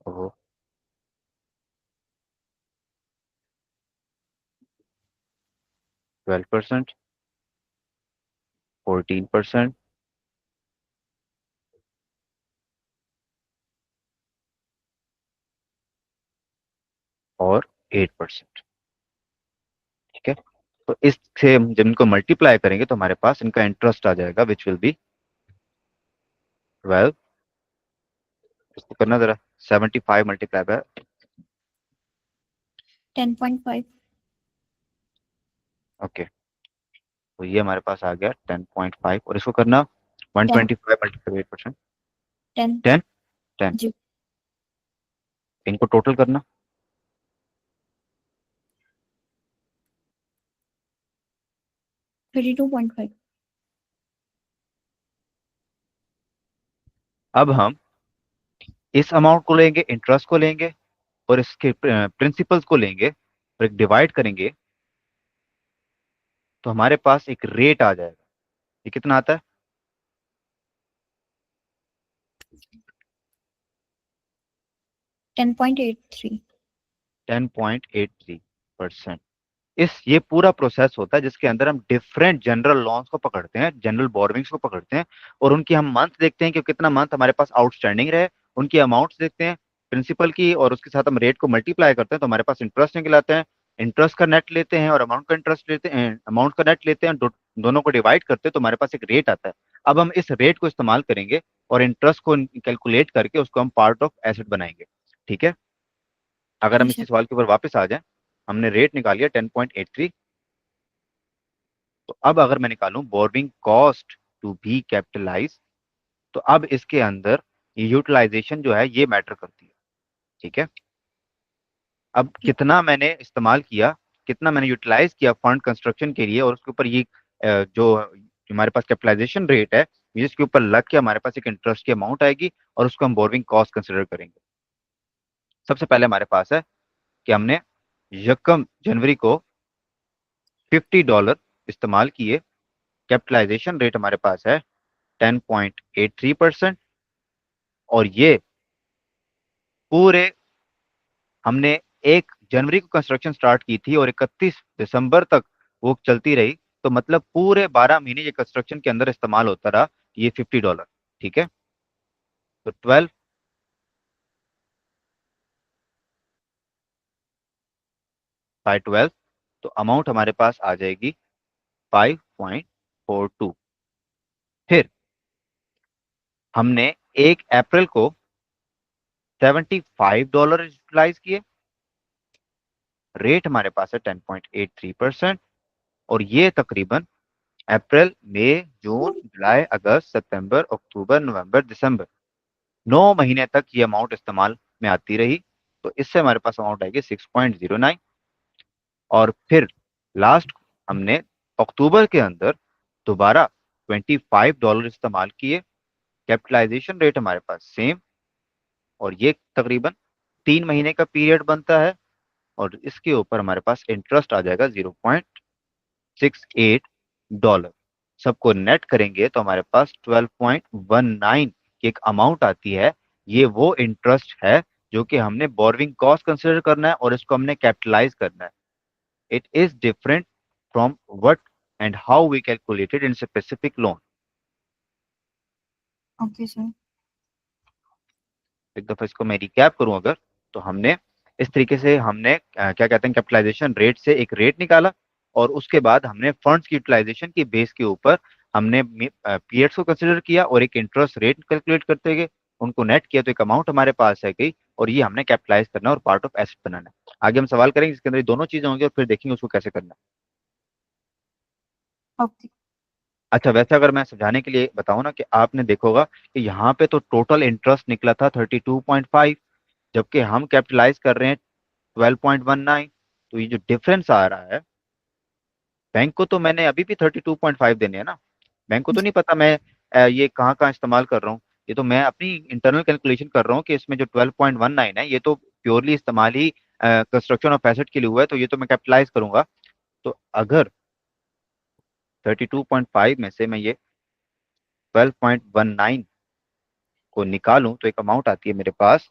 ओहो, 12%, 14% और 8%। ठीक है। तो इससे हम जब इनको मल्टीप्लाई करेंगे तो हमारे पास इनका इंटरेस्ट आ जाएगा, विच विल बी 12। इसको करना जरा, 75 मल्टीप्लाई बाय, 10.5। ओके, तो ये हमारे पास आ गया 10.5, और इसको करना 125 मल्टीप्लाई 8%, 10। 10, 10। जी। इनको टोटल करना, 32.5। अब हम इस अमाउंट को लेंगे, इंटरेस्ट को लेंगे, और इसके प्रिंसिपल्स को लेंगे और एक डिवाइड करेंगे, तो हमारे पास एक रेट आ जाएगा। ये कितना आता है? 10.83। 10.83%। इस ये पूरा प्रोसेस होता है जिसके अंदर हम डिफरेंट जनरल लॉन्स को पकड़ते हैं, जनरल बोरोविंग्स को पकड़ते हैं, और उनकी हम मंथ देखते हैं कि कितना मंथ हमारे पास आउटस्टैंडिंग रहे, उनकी अमाउंट्स देखते हैं प्रिंसिपल की, और उसके साथ हम रेट को मल्टीप्लाई करते हैं तो हमारे पास इंटरेस्ट निकल आता है। इंटरेस्ट का नेट लेते हैं और अमाउंट का इंटरेस्ट लेते हैं, अमाउंट का नेट लेते हैं, दोनों को डिवाइड करते हैं तो हमारे पास एक रेट आता है। अब हम इस रेट को इस्तेमाल करेंगे और इंटरेस्ट को कैलकुलेट करके उसको हम पार्ट ऑफ एसेट बनाएंगे। ठीक है। अगर जी हम इसी सर। सवाल के ऊपर वापस आ जाएं, हमने रेट निकाल लिया 10.83। तो अब अगर मैं निकालूं borrowing cost to be capitalise, तो अब इसके अंदर यूटिलाइजेशन जो है ये मैटर करती है। ठीक है। अब जी। कितना मैंने इस्तेमाल किया, कितना मैंने यूटिलाइज किया फंड कंस्ट्रक्शन के लिए, और उसके ऊपर ये जो हमारे पास कैपिटलाइजेशन रेट है, जिसके ऊपर लग के हमारे पास एक इंटरेस्ट की अमाउंट आएगी, और उसको हम बोरोइंग कॉस्ट कंसिडर करेंगे। सबसे पहले हमारे पास है कि हमने यकम जनवरी को $50 इस्तेमाल किए। कैपिटलाइजेशन रेट हमारे पास है 10.83%, और ये पूरे हमने 1 जनवरी को कंस्ट्रक्शन स्टार्ट की थी और 31 दिसंबर तक वो चलती रही, तो मतलब पूरे 12 महीने ये कंस्ट्रक्शन के अंदर इस्तेमाल होता रहा ये $50। ठीक है। तो 12/12, तो अमाउंट हमारे पास आ जाएगी 5.42। फिर हमने 1 अप्रैल को $75 यूटिलाइज किए। रेट हमारे पास है 10.83%, और ये तकरीबन अप्रैल, मई, जून, जुलाई, अगस्त, सितंबर, अक्टूबर, नवंबर, दिसंबर, 9 महीने तक ये अमाउंट इस्तेमाल में आती रही। तो इससे हमारे पास अमाउंट आएगी 6.09। और फिर लास्ट हमने अक्टूबर के अंदर दोबारा $25 इस्तेमाल किए। कैपिटलाइजेशन रेट हमारे पास सेम, और ये तकरीबन 3 महीने का पीरियड बनता है, और इसके ऊपर हमारे पास इंटरेस्ट आ जाएगा $0.68। सबको नेट करेंगे तो हमारे पास 12.19 की एक अमाउंट आती है। ये वो इंटरेस्ट है जो कि हमने बोरोइंग कॉस्ट कंसिडर करना है और इसको हमने कैपिटलाइज करना है। It is different from what and how we calculated in specific loan. Okay sir. एक दफा इसको मैं रिकैप करूं अगर, तो हमने इस तरीके से हमने क्या कहते हैं कैपिटलाइजेशन रेट से एक रेट निकाला, और उसके बाद हमने फंड्स की यूटिलाइजेशन की बेस के ऊपर हमने पीरियड्स को कंसिडर किया और एक इंटरेस्ट रेट कैलकुलेट करते गए, उनको नेट किया तो एक अमाउंट हमारे पास है गई, और ये हमने कैपिटलाइज करना और पार्ट ऑफ एसेट बनाना है। आगे हम सवाल करेंगे इसके अंदर ये दोनों चीजें होंगी और फिर देखेंगे उसको कैसे करना है। ओके। अच्छा, वैसे अगर मैं समझाने के लिए बताऊं ना, कि आपने देखोगा कि यहाँ पे तो टोटल इंटरेस्ट निकला था 32.5, जबकि हम कैपिटलाइज कर रहे हैं 12.19। तो ये जो डिफरेंस आ रहा है, बैंक को तो मैंने अभी भी 32.5 देने हैं ना, बैंक को तो नहीं पता मैं ये कहाँ कहाँ इस्तेमाल कर रहा हूँ। ये तो मैं अपनी इंटरनल कैलकुलेशन कर रहा हूँ कि इसमें जो 12.19 है ये तो प्योरली इस्तेमाल ही कंस्ट्रक्शन ऑफ एसेट के लिए हुआ है, तो ये तो मैं कैपिटलाइज करूंगा। तो अगर 32.5 में से मैं ये 12.19 को निकालूं तो एक अमाउंट आती है मेरे पास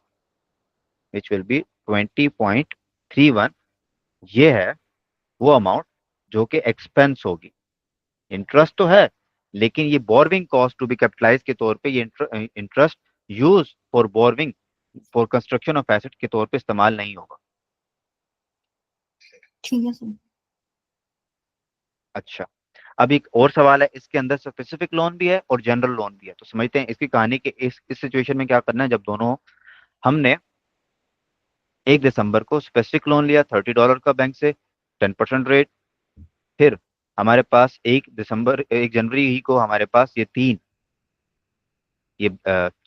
विच विल बी 20.31। ये है वो अमाउंट जो कि एक्सपेंस होगी। इंटरेस्ट तो है, लेकिन ये borrowing cost to be capitalise के तौर पे, ये interest use for borrowing for construction of asset के तौर पे इस्तेमाल नहीं होगा। ठीक है सर। अच्छा, अब एक और सवाल है, इसके अंदर स्पेसिफिक लोन भी है और जनरल लोन भी है, तो समझते हैं इसकी कहानी कि इस सिचुएशन में क्या करना है। जब दोनों, हमने 1 दिसंबर को स्पेसिफिक लोन लिया $30 का बैंक से, 10% रेट। फिर हमारे पास 1 जनवरी ही को हमारे पास ये तीन, ये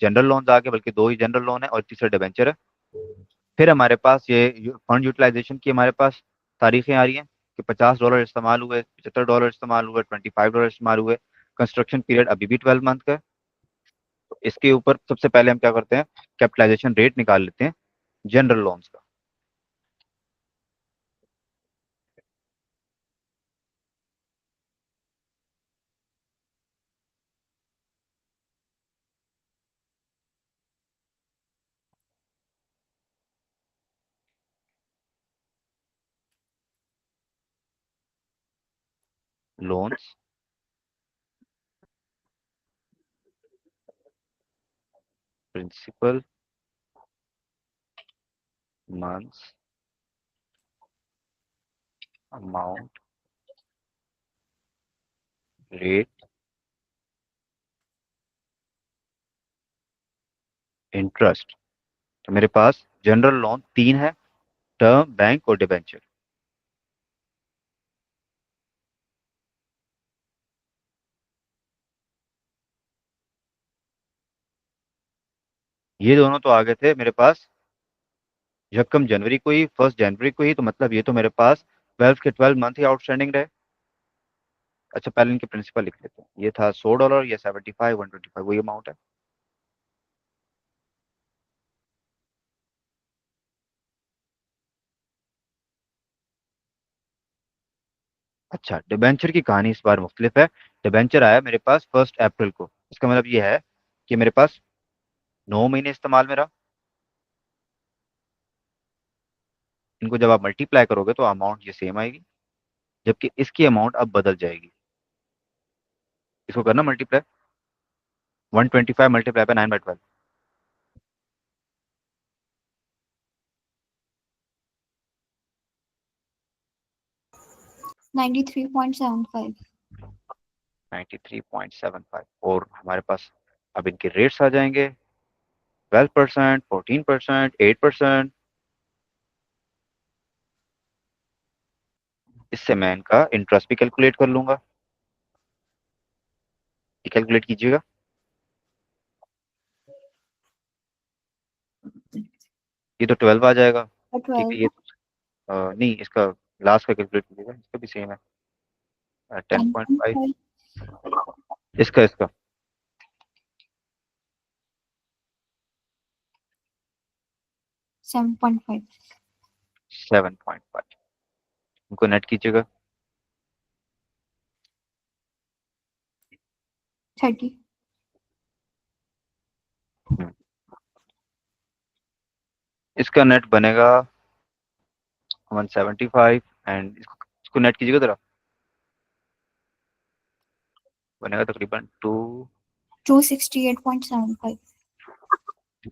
जनरल लोन आ गए, बल्कि दो ही जनरल लोन है और तीसरा डिबेंचर है। फिर हमारे पास ये फंड यूटिलाइजेशन की हमारे पास तारीखें आ रही हैं कि $50 इस्तेमाल हुए, $75 इस्तेमाल हुए, $25 इस्तेमाल हुए। कंस्ट्रक्शन पीरियड अभी भी 12 मंथ का है। तो इसके ऊपर सबसे पहले हम क्या करते हैं, कैपिटलाइजेशन रेट निकाल लेते हैं जनरल लोन्स का। Loans principal months amount rate interest. तो मेरे पास जनरल लोन तीन है, टर्म, बैंक और डिबेंचर। ये दोनों तो आ गए थे मेरे पास यकम जनवरी को ही, 1 जनवरी को ही, तो मतलब ये तो मेरे पास 12 के 12 मंथ ही आउटस्टैंडिंग रहे। अच्छा, पहले इनके प्रिंसिपल लिख लेते हैं। ये था $100, ये 75, 125, वही अमाउंट है। अच्छा, डिबेंचर की कहानी इस बार मुख्तलिफ है। डिबेंचर आया मेरे पास 1 अप्रैल को। इसका मतलब ये है कि मेरे पास 9 महीने इस्तेमाल में रहा। इनको जब आप मल्टीप्लाई करोगे तो अमाउंट ये सेम आएगी, जबकि इसकी अमाउंट अब बदल जाएगी। इसको करना मल्टीप्लाई, 125 मल्टीप्लाई बाय 9/12। 93.75। 93.75। और हमारे पास अब इनके रेट्स आ जाएंगे, 12%, 14%, 8%। इससे मैं इनका इंटरेस्ट भी कैलकुलेट कर लूंगा। ये कैलकुलेट कीजिएगा। ये तो 12 आ जाएगा। और ठीक है, 12 ये नहीं, इसका लास्ट का कैलकुलेट कीजिएगा, इसका भी सेम है, 10.5। 10.5। इसका 7.5। 7.5। इनको नेट कीजिएगा। 30। हम्म, इसका नेट बनेगा 175। एंड इसको नेट कीजिएगा जरा, बनेगा तकरीबन 268.75। 2।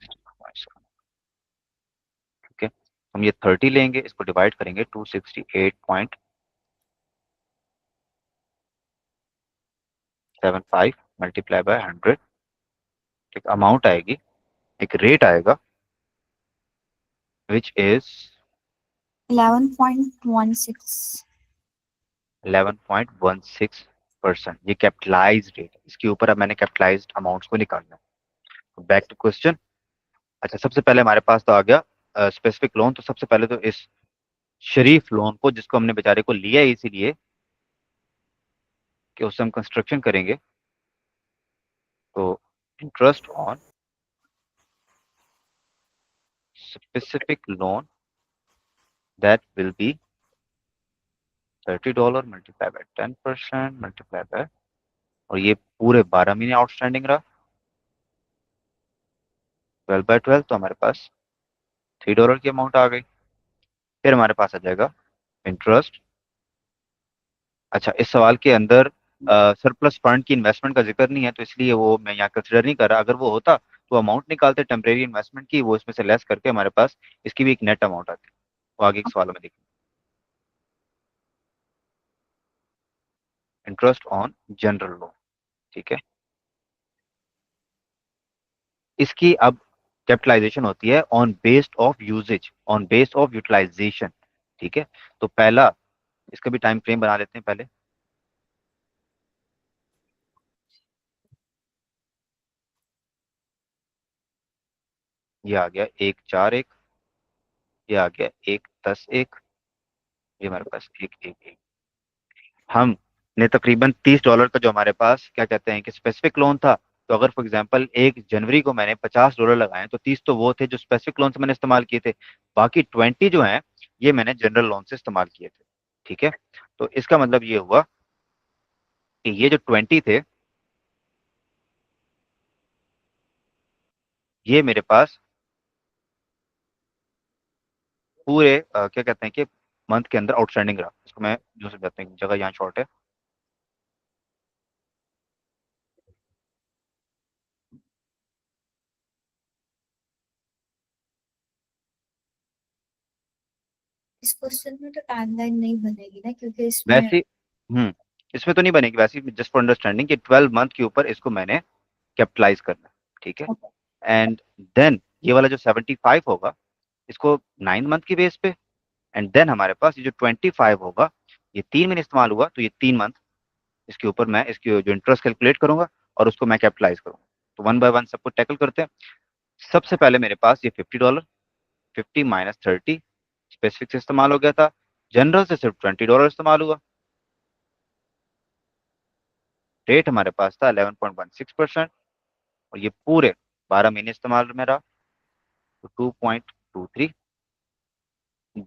ठीक है, हम ये 30 लेंगे, इसको डिवाइड करेंगे 268.75 मल्टीप्लाई बाय 100। एक अमाउंट आएगी, एक रेट आएगा विच इज 11.16। 11.16%। ये कैपिटलाइज रेट है, इसके ऊपर अब मैंने कैपिटलाइज्ड अमाउंट्स को निकालना है। Back to question. अच्छा, सबसे पहले हमारे पास तो आ गया स्पेसिफिक लोन। तो सबसे पहले तो इस शरीफ लोन को, जिसको हमने बेचारे को लिया है इसीलिए कि उससे हम कंस्ट्रक्शन करेंगे, तो interest on specific loan that will be $30 multiply by 10% multiply by, और ये पूरे 12 महीने आउटस्टैंडिंग रहा, 12/12, तो हमारे पास $3 की अमाउंट आ गई। फिर हमारे पास आ जाएगा इंटरेस्ट। अच्छा, इस सवाल के अंदर सरप्लस फंड की इन्वेस्टमेंट का जिक्र नहीं है, तो इसलिए वो मैं यहाँ कंसिडर नहीं कर रहा। अगर वो होता तो अमाउंट निकालते टेम्परेरी इन्वेस्टमेंट की, वो इसमें से लेस करके हमारे पास इसकी भी एक नेट अमाउंट आती है। वो आगे के सवालों में देखेंगे। इंटरेस्ट ऑन जनरल लोन, ठीक है। इसकी अब कैपिटलाइजेशन होती है on based of usage, on based of utilisation, ठीक है। तो पहला, इसका भी टाइम फ्रेम बना लेते हैं पहले। ये आ गया 1/4/1, ये आ गया 1/10/1, ये हमारे पास 1/1/1। हमने तकरीबन $30 का जो हमारे पास क्या कहते हैं कि स्पेसिफिक लोन था, तो अगर फॉर एग्जांपल 1 जनवरी को मैंने $50 लगाए, तो 30 तो वो थे जो स्पेसिफिक लोन से मैंने इस्तेमाल किए थे, बाकी 20 जो हैं ये मैंने जनरल लोन से इस्तेमाल किए थे, ठीक है। तो इसका मतलब ये हुआ कि ये जो 20 थे, ये मेरे पास पूरे क्या कहते हैं कि मंथ के अंदर आउटस्टैंडिंग रहा। इसको मैं जो समझाते हैं, जगह यहाँ शॉर्ट है। इस क्वेश्चन में तो टाइमलाइन नहीं बनेगी ना, क्योंकि इसमें वैसे हम्म इसमें तो नहीं बनेगी, वैसे जस्ट फॉर अंडरस्टैंडिंग कि 12 मंथ के ऊपर इसको मैंने कैपिटलाइज करना है, ठीक है। एंड देन ये वाला जो 75 होगा, इसको 9 मंथ की बेस पे। एंड देन हमारे पास ये जो 25 होगा, ये 3 महीने इस्तेमाल हुआ, तो ये 3 मंथ, इसके ऊपर मैं इसकी जो इंटरेस्ट कैलकुलेट करूंगा और उसको मैं कैपिटलाइज करूंगा। तो वन बाय वन सबको टैकल करते हैं। सबसे पहले मेरे पास ये $50, 50 - 30 स्पेसिफिक से इस्तेमाल हो गया था, जनरल से सिर्फ $20 इस्तेमाल हुआ। रेट हमारे पास था 11.16%, और ये पूरे 12 महीने इस्तेमाल में रहा, तो 2.23।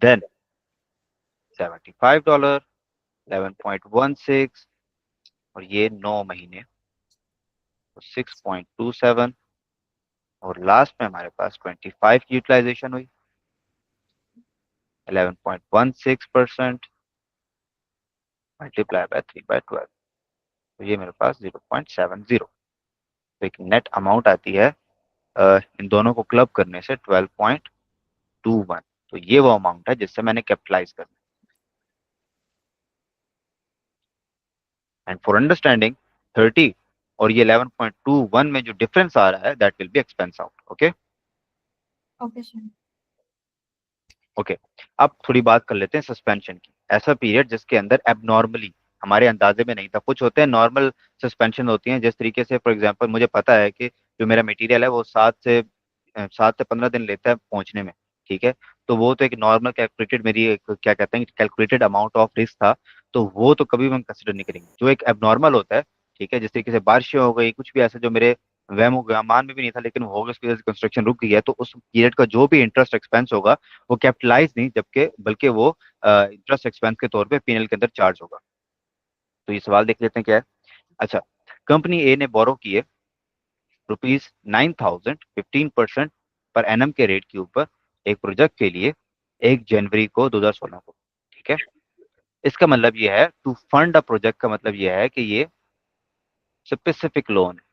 देन $75, 11.16, और ये 9 महीने, तो 6.27। और लास्ट में हमारे पास 25 की यूटिलाइजेशन हुई, 11.16% मल्टीप्लाई बाय 3/12, तो ये मेरे पास 0.70। तो एक नेट अमाउंट आती है इन दोनों को क्लब करने से 12.21। तो ये वो अमाउंट है जिससे मैंने कैपिटलाइज करना। एंड फॉर अंडरस्टैंडिंग 30 और ये 11.21 में जो डिफरेंस आ रहा है, that will be expense out. Okay, okay sir. Okay. अब थोड़ी बात कर लेते हैं सस्पेंशन की। ऐसा पीरियड जिसके अंदर एबनॉर्मली हमारे अंदाजे में नहीं था, कुछ होते हैं नॉर्मल सस्पेंशन होती हैं, जिस तरीके से फॉर एग्जांपल मुझे पता है कि जो मेरा मटेरियल है वो 7 से 15 दिन लेता है पहुंचने में, ठीक है। तो वो तो एक नॉर्मल कैलकुलेटेड मेरी एक क्या कहते हैं कैलकुलेटेड अमाउंट ऑफ रिस्क था, तो वो तो कभी भी हम कंसिडर नहीं करेंगे। जो एक एबनॉर्मल होता है, ठीक है, जिस तरीके से बारिशें हो गई, कुछ भी ऐसा जो मेरे वहम में भी नहीं था लेकिन वो हो गया, उसकी वजह से कंस्ट्रक्शन रुक गई है, तो उस पीरियड का जो भी इंटरेस्ट एक्सपेंस होगा वो कैपिटलाइज नहीं, जबकि बल्कि वो इंटरेस्ट एक्सपेंस के तौर पे पीएनएल के अंदर चार्ज होगा। तो ये सवाल देख लेते हैं क्या है। अच्छा, कंपनी ए ने बोरो किए ₹9,000 15% पर एनम के रेट के ऊपर एक प्रोजेक्ट के लिए 1 जनवरी को 2016 को, ठीक है। इसका मतलब ये है टू फंड अ प्रोजेक्ट, का मतलब ये है कि ये स्पेसिफिक लोन है।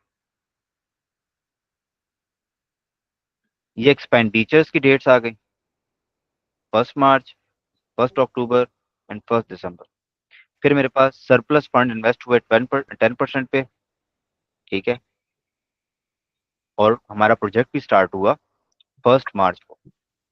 ये एक्सपेंडिचर्स की डेट्स आ गई, 1 मार्च, 1 अक्टूबर एंड 1 दिसंबर। फिर मेरे पास सरप्लस फंड इन्वेस्ट हुए 10% पे, ठीक है। और हमारा प्रोजेक्ट भी स्टार्ट हुआ 1 मार्च को,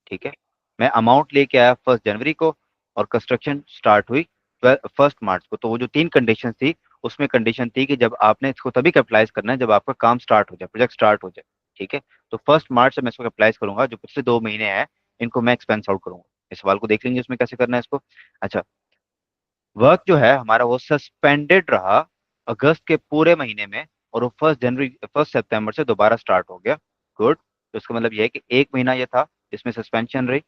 ठीक है। मैं अमाउंट लेके आया 1 जनवरी को, और कंस्ट्रक्शन स्टार्ट हुई 1 मार्च को। तो वो जो 3 कंडीशन थी, उसमें कंडीशन थी कि जब आपने इसको तभी कैपिटलाइज करना है जब आपका काम स्टार्ट हो जाए, प्रोजेक्ट स्टार्ट हो जाए, ठीक है। तो 1 मार्च से मैं इसको कैपिटलाइज करूंगा, जो पिछले 2 महीने हैं इनको मैं एक्सपेंस आउट करूंगा। इस सवाल को देख लेंगे उसमें कैसे करना है इसको। अच्छा, वर्क जो है हमारा वो सस्पेंडेड रहा अगस्त के पूरे महीने में, और वो 1 सितंबर से दोबारा स्टार्ट हो गया। गुड। तो इसका मतलब ये है कि 1 महीना ये था जिसमें सस्पेंशन रही।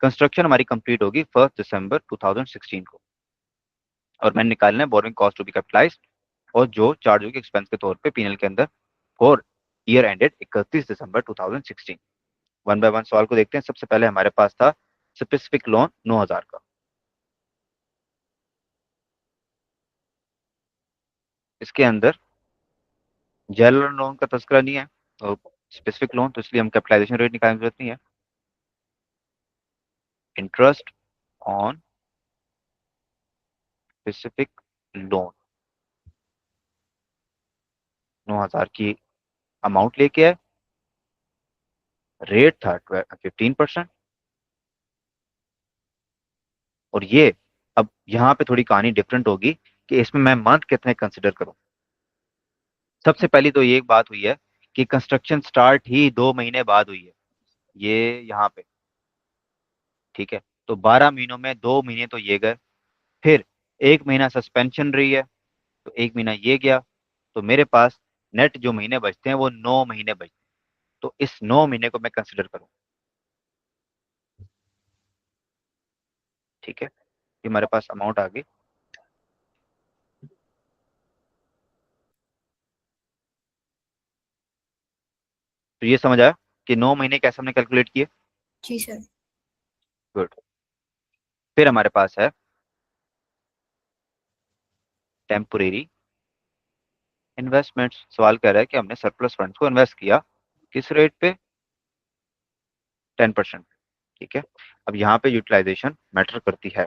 कंस्ट्रक्शन हमारी कंप्लीट होगी 1 दिसंबर 2016 को। और मैंने निकालना है borrowing cost to be capitalised, और जो चार्ज होगी एक्सपेंस के तौर पे पीएनएल के अंदर for year ended 31 December 2016। One by one सवाल को देखते हैं। सबसे पहले हमारे पास था स्पेसिफिक लोन 9,000 का। इसके अंदर जनरल लोन का तस्करा नहीं है और स्पेसिफिक लोन, तो इसलिए हम कैपिटलाइजेशन रेट निकालने की जरूरत नहीं है। इंटरेस्ट ऑन स्पेसिफिक लोन 9,000 की अमाउंट लेके आए, रेट था 15%। और ये अब यहाँ पे थोड़ी कहानी डिफरेंट होगी कि इसमें मैं मंथ कितने कंसिडर करूं। सबसे पहली तो ये एक बात हुई है कि कंस्ट्रक्शन स्टार्ट ही 2 महीने बाद हुई है, ये यहाँ पे, ठीक है। तो 12 महीनों में 2 महीने तो ये गए, फिर 1 महीना सस्पेंशन रही है, तो 1 महीना ये गया, तो मेरे पास नेट जो महीने बचते हैं वो 9 महीने बचते हैं। तो इस 9 महीने को मैं कंसिडर करूँ, ठीक है। ये हमारे पास अमाउंट आ गई। तो ये समझ आया कि 9 महीने कैसे हमने कैलकुलेट किए। जी सर। गुड। फिर हमारे पास है टेम्पोरेरी इन्वेस्टमेंट्स। सवाल कह रहा है कि हमने सरप्लस फंड्स को इन्वेस्ट किया किस रेट पे, 10%। ठीक है। अब यहाँ पे यूटिलाइजेशन मैटर करती है,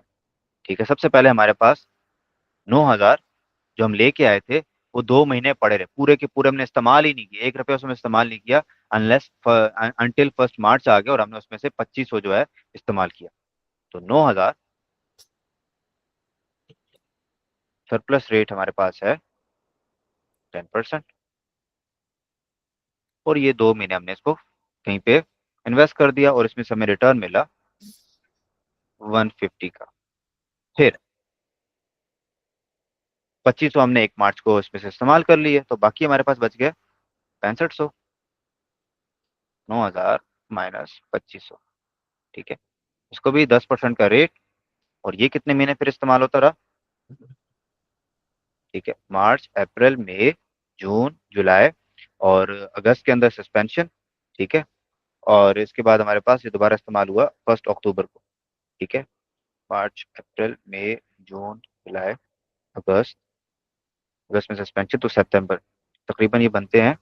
ठीक है। सबसे पहले हमारे पास 9,000 जो हम लेके आए थे वो 2 महीने पड़े रहे, पूरे के पूरे हमने इस्तेमाल ही नहीं किया, 1 रुपया उसमें इस्तेमाल नहीं किया, अनलेस अनटिल 1 मार्च आ गया और हमने उसमें से 2500 जो है इस्तेमाल किया। तो 9,000 सरप्लस रेट हमारे पास है 10%। और ये 2 महीने हमने इसको कहीं पे इन्वेस्ट कर दिया और इसमें से हमें रिटर्न मिला 150 का। फिर 2500 हमने 1 मार्च को इसमें से इस्तेमाल कर लिए, तो बाकी हमारे पास बच गया 6500। 9,000 माइनस 2500, ठीक है। इसको भी 10% का रेट, और ये कितने महीने फिर इस्तेमाल होता रहा, ठीक है। मार्च, अप्रैल, मई, जून, जुलाई और अगस्त के अंदर सस्पेंशन, ठीक है। और इसके बाद हमारे पास ये दोबारा इस्तेमाल हुआ 1 अक्टूबर को, ठीक है। मार्च, अप्रैल, मई, जून, जुलाई, अगस्त, अगस्त में सस्पेंशन, तो सितंबर। तकरीबन ये बनते हैं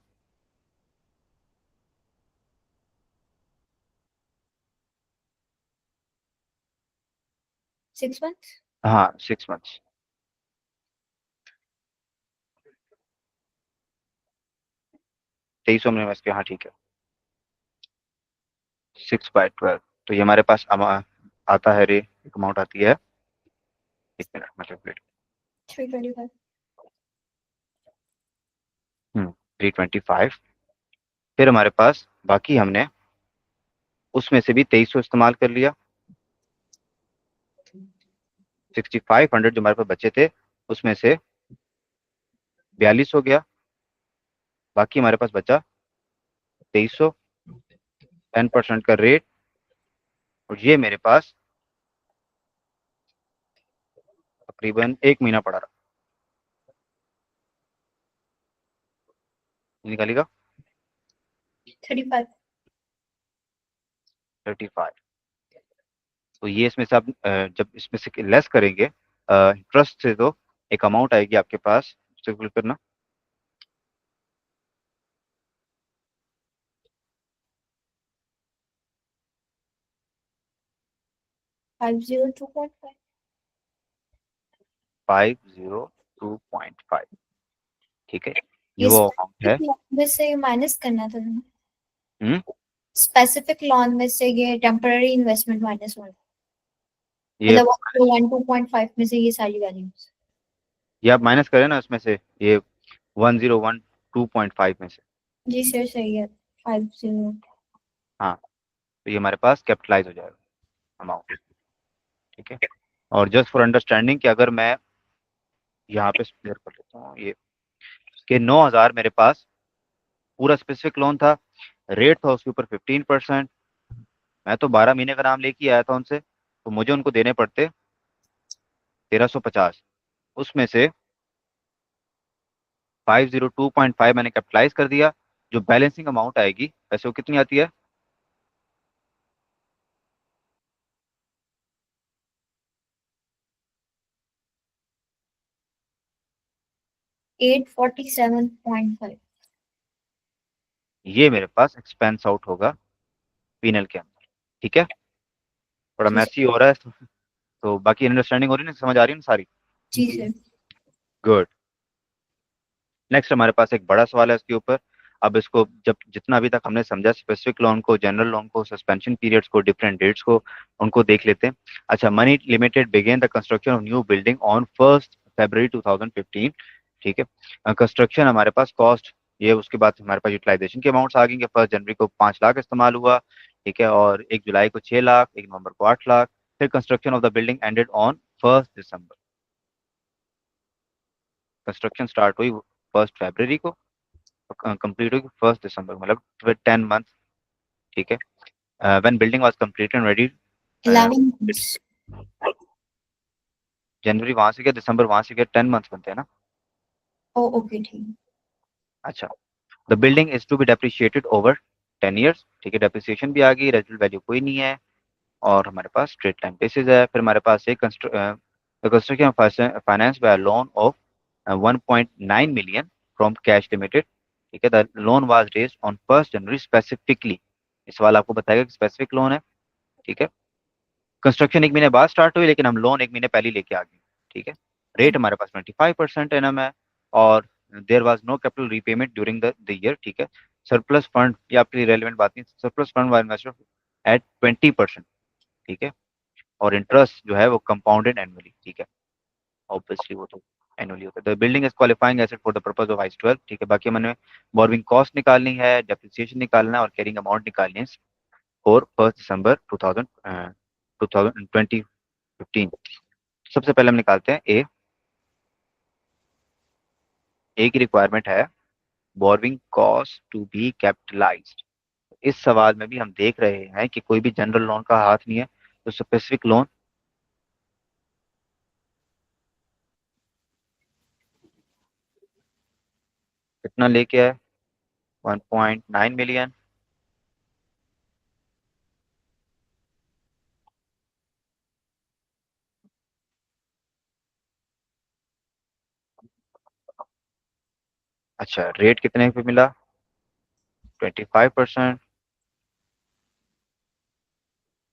6 मंथ। हाँ 6 मंथ्स। 2300 में इसके, हाँ ठीक है। 6/12, तो ये हमारे पास आता है रे, एक अमाउंट आती है, 1 मिनट मतलब 325। 325। फिर हमारे पास बाकी हमने उसमें से भी 2300 इस्तेमाल कर लिया, 6500 जो हमारे पास बचे थे उसमें से 42 हो गया, बाकी हमारे पास बचा 2300, 10% का रेट। और ये मेरे पास तकरीबन 1 महीना पड़ा रहा, निकालेगा 35। 35। तो ये इसमें से आप जब इसमें से लेस करेंगे इंटरेस्ट से, तो एक अमाउंट आएगी आपके पास, कैलकुलेट करना। 502.5। 502.5, ठीक है। ये ये वो अमाउंट है। स्पेसिफिक लॉन में से माइनस करना था तुम्हें। हम्म स्पेसिफिक लॉन में से ये टेम्पररी इन्वेस्टमेंट माइनस होना, ये मतलब 102.5 में से ये सारी वैल्यूज। ये आप माइनस करें ना उसमें से, ये 1012.5 में से। जी सर सही है। 50। हाँ, तो ये हमारे पास कैपिटलाइज हो जाएगा अमाउंट, ठीक है। और जस्ट फॉर अंडरस्टैंडिंग कि अगर मैं यहाँ पे क्लियर कर लेता हूँ ये, कि 9,000 मेरे पास पूरा स्पेसिफिक लोन था, रेट था उसके ऊपर 15%। मैं तो 12 महीने का नाम लेके आया था उनसे, तो मुझे उनको देने पड़ते 1350। उसमें से 502.5 मैंने कैपिटलाइज कर दिया। जो बैलेंसिंग अमाउंट आएगी वैसे वो कितनी आती है? 847.5। ये मेरे पास एक्सपेंस आउट होगा पीनल के अंदर। ठीक है, थोड़ा जी मैसी सर। हो रहा है तो बाकी अंडरस्टैंडिंग हो रही है ना, समझ आ रही है ना सारी? जी सर। गुड। नेक्स्ट हमारे पास एक बड़ा सवाल है इसके ऊपर। अब इसको जब जितना अभी तक हमने समझा, स्पेसिफिक लोन को, जनरल लोन को, सस्पेंशन पीरियड्स को, डिफरेंट डेट्स को, उनको देख लेते हैं। अच्छा, Money limited began the construction of new building on 1 February 2015। ठीक है, कंस्ट्रक्शन हमारे पास कॉस्ट, ये उसके बाद हमारे पास यूटिलाइजेशन के अमाउंट्स आ गए। 1 जनवरी को 5 लाख इस्तेमाल हुआ। ठीक है, और 1 जुलाई को 6 लाख, 1 नवंबर को 8 लाख। फिर construction of the building ended on 1 December. Construction start हुई 1 फरवरी को, कंप्लीट होगी 1 दिसंबर, मतलब 10 मंथ। ठीक है, when building was completed and ready. 11 months। जनवरी वहां से गया, दिसंबर वहां से गया, 10 मंथ्स बनते हैं ना। ओ ओके ठीक। अच्छा, the building is to be depreciated over 10 years. ठीक है, डेप्रिसिएशन भी आ गई, रेजिडुअल वैल्यू कोई नहीं है, और हमारे पास स्ट्रेट टाइम बेसिस है। फिर हमारे पास एक construction finance by loan of 1.9 million from cash limited. ठीक है, the loan was raised on 1 January specifically. इस सवाल आपको बताएगा कि स्पेसिफिक लोन है। ठीक है, कंस्ट्रक्शन 1 महीने बाद स्टार्ट हुई, लेकिन हम लोन 1 महीने पहले ही लेके आ गए। ठीक है, रेट हमारे पास 25% एनम है, और there was no capital repayment during the year. ठीक है, सरप्लस फंड, ये आपके लिए रेलिवेंट बात नहीं, surplus fund was invested at 20%। ठीक है, और इंटरेस्ट जो है वो कंपाउंडेड एनुअली। ठीक है, ऑब्वियसली वो तो एनुअली होता है। The building is qualifying asset for the purpose of ice 12। ठीक है, बाकी हमने बोर्विंग कॉस्ट निकालनी है, डेप्रिसिएशन निकालना है, और कैरिंग अमाउंट निकालनी है फॉर 1 दिसंबर 2015। सबसे पहले हम निकालते हैं ए की रिक्वायरमेंट है borrowing cost to be capitalised. इस सवाल में भी हम देख रहे हैं कि कोई भी जनरल लोन का हाथ नहीं है, तो स्पेसिफिक लोन कितना लेके आए? 1.9 मिलियन। अच्छा, रेट कितने पे मिला? 25%।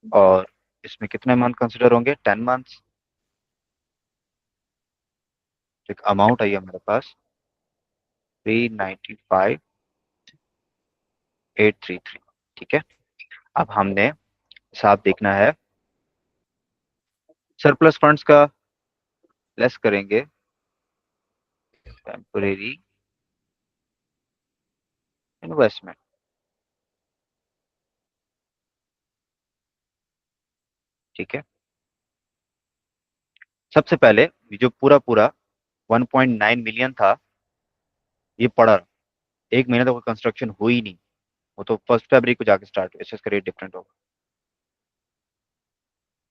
और इसमें कितने मंथ कंसिडर होंगे? 10 मंथ्स। एक अमाउंट आई है हमारे पास 395,833। ठीक है, अब हमने हिसाब देखना है सरप्लस फंड्स का, लेस करेंगे टेम्परेरी इन्वेस्टमेंट। ठीक है, सबसे पहले ये जो पूरा पूरा 1.9 मिलियन था, ये पड़ा रहा। 1 महीने तक कंस्ट्रक्शन हुई नहीं, वो तो 1 फरवरी को जाके स्टार्ट हुआ, इससे इसका रेट डिफरेंट होगा।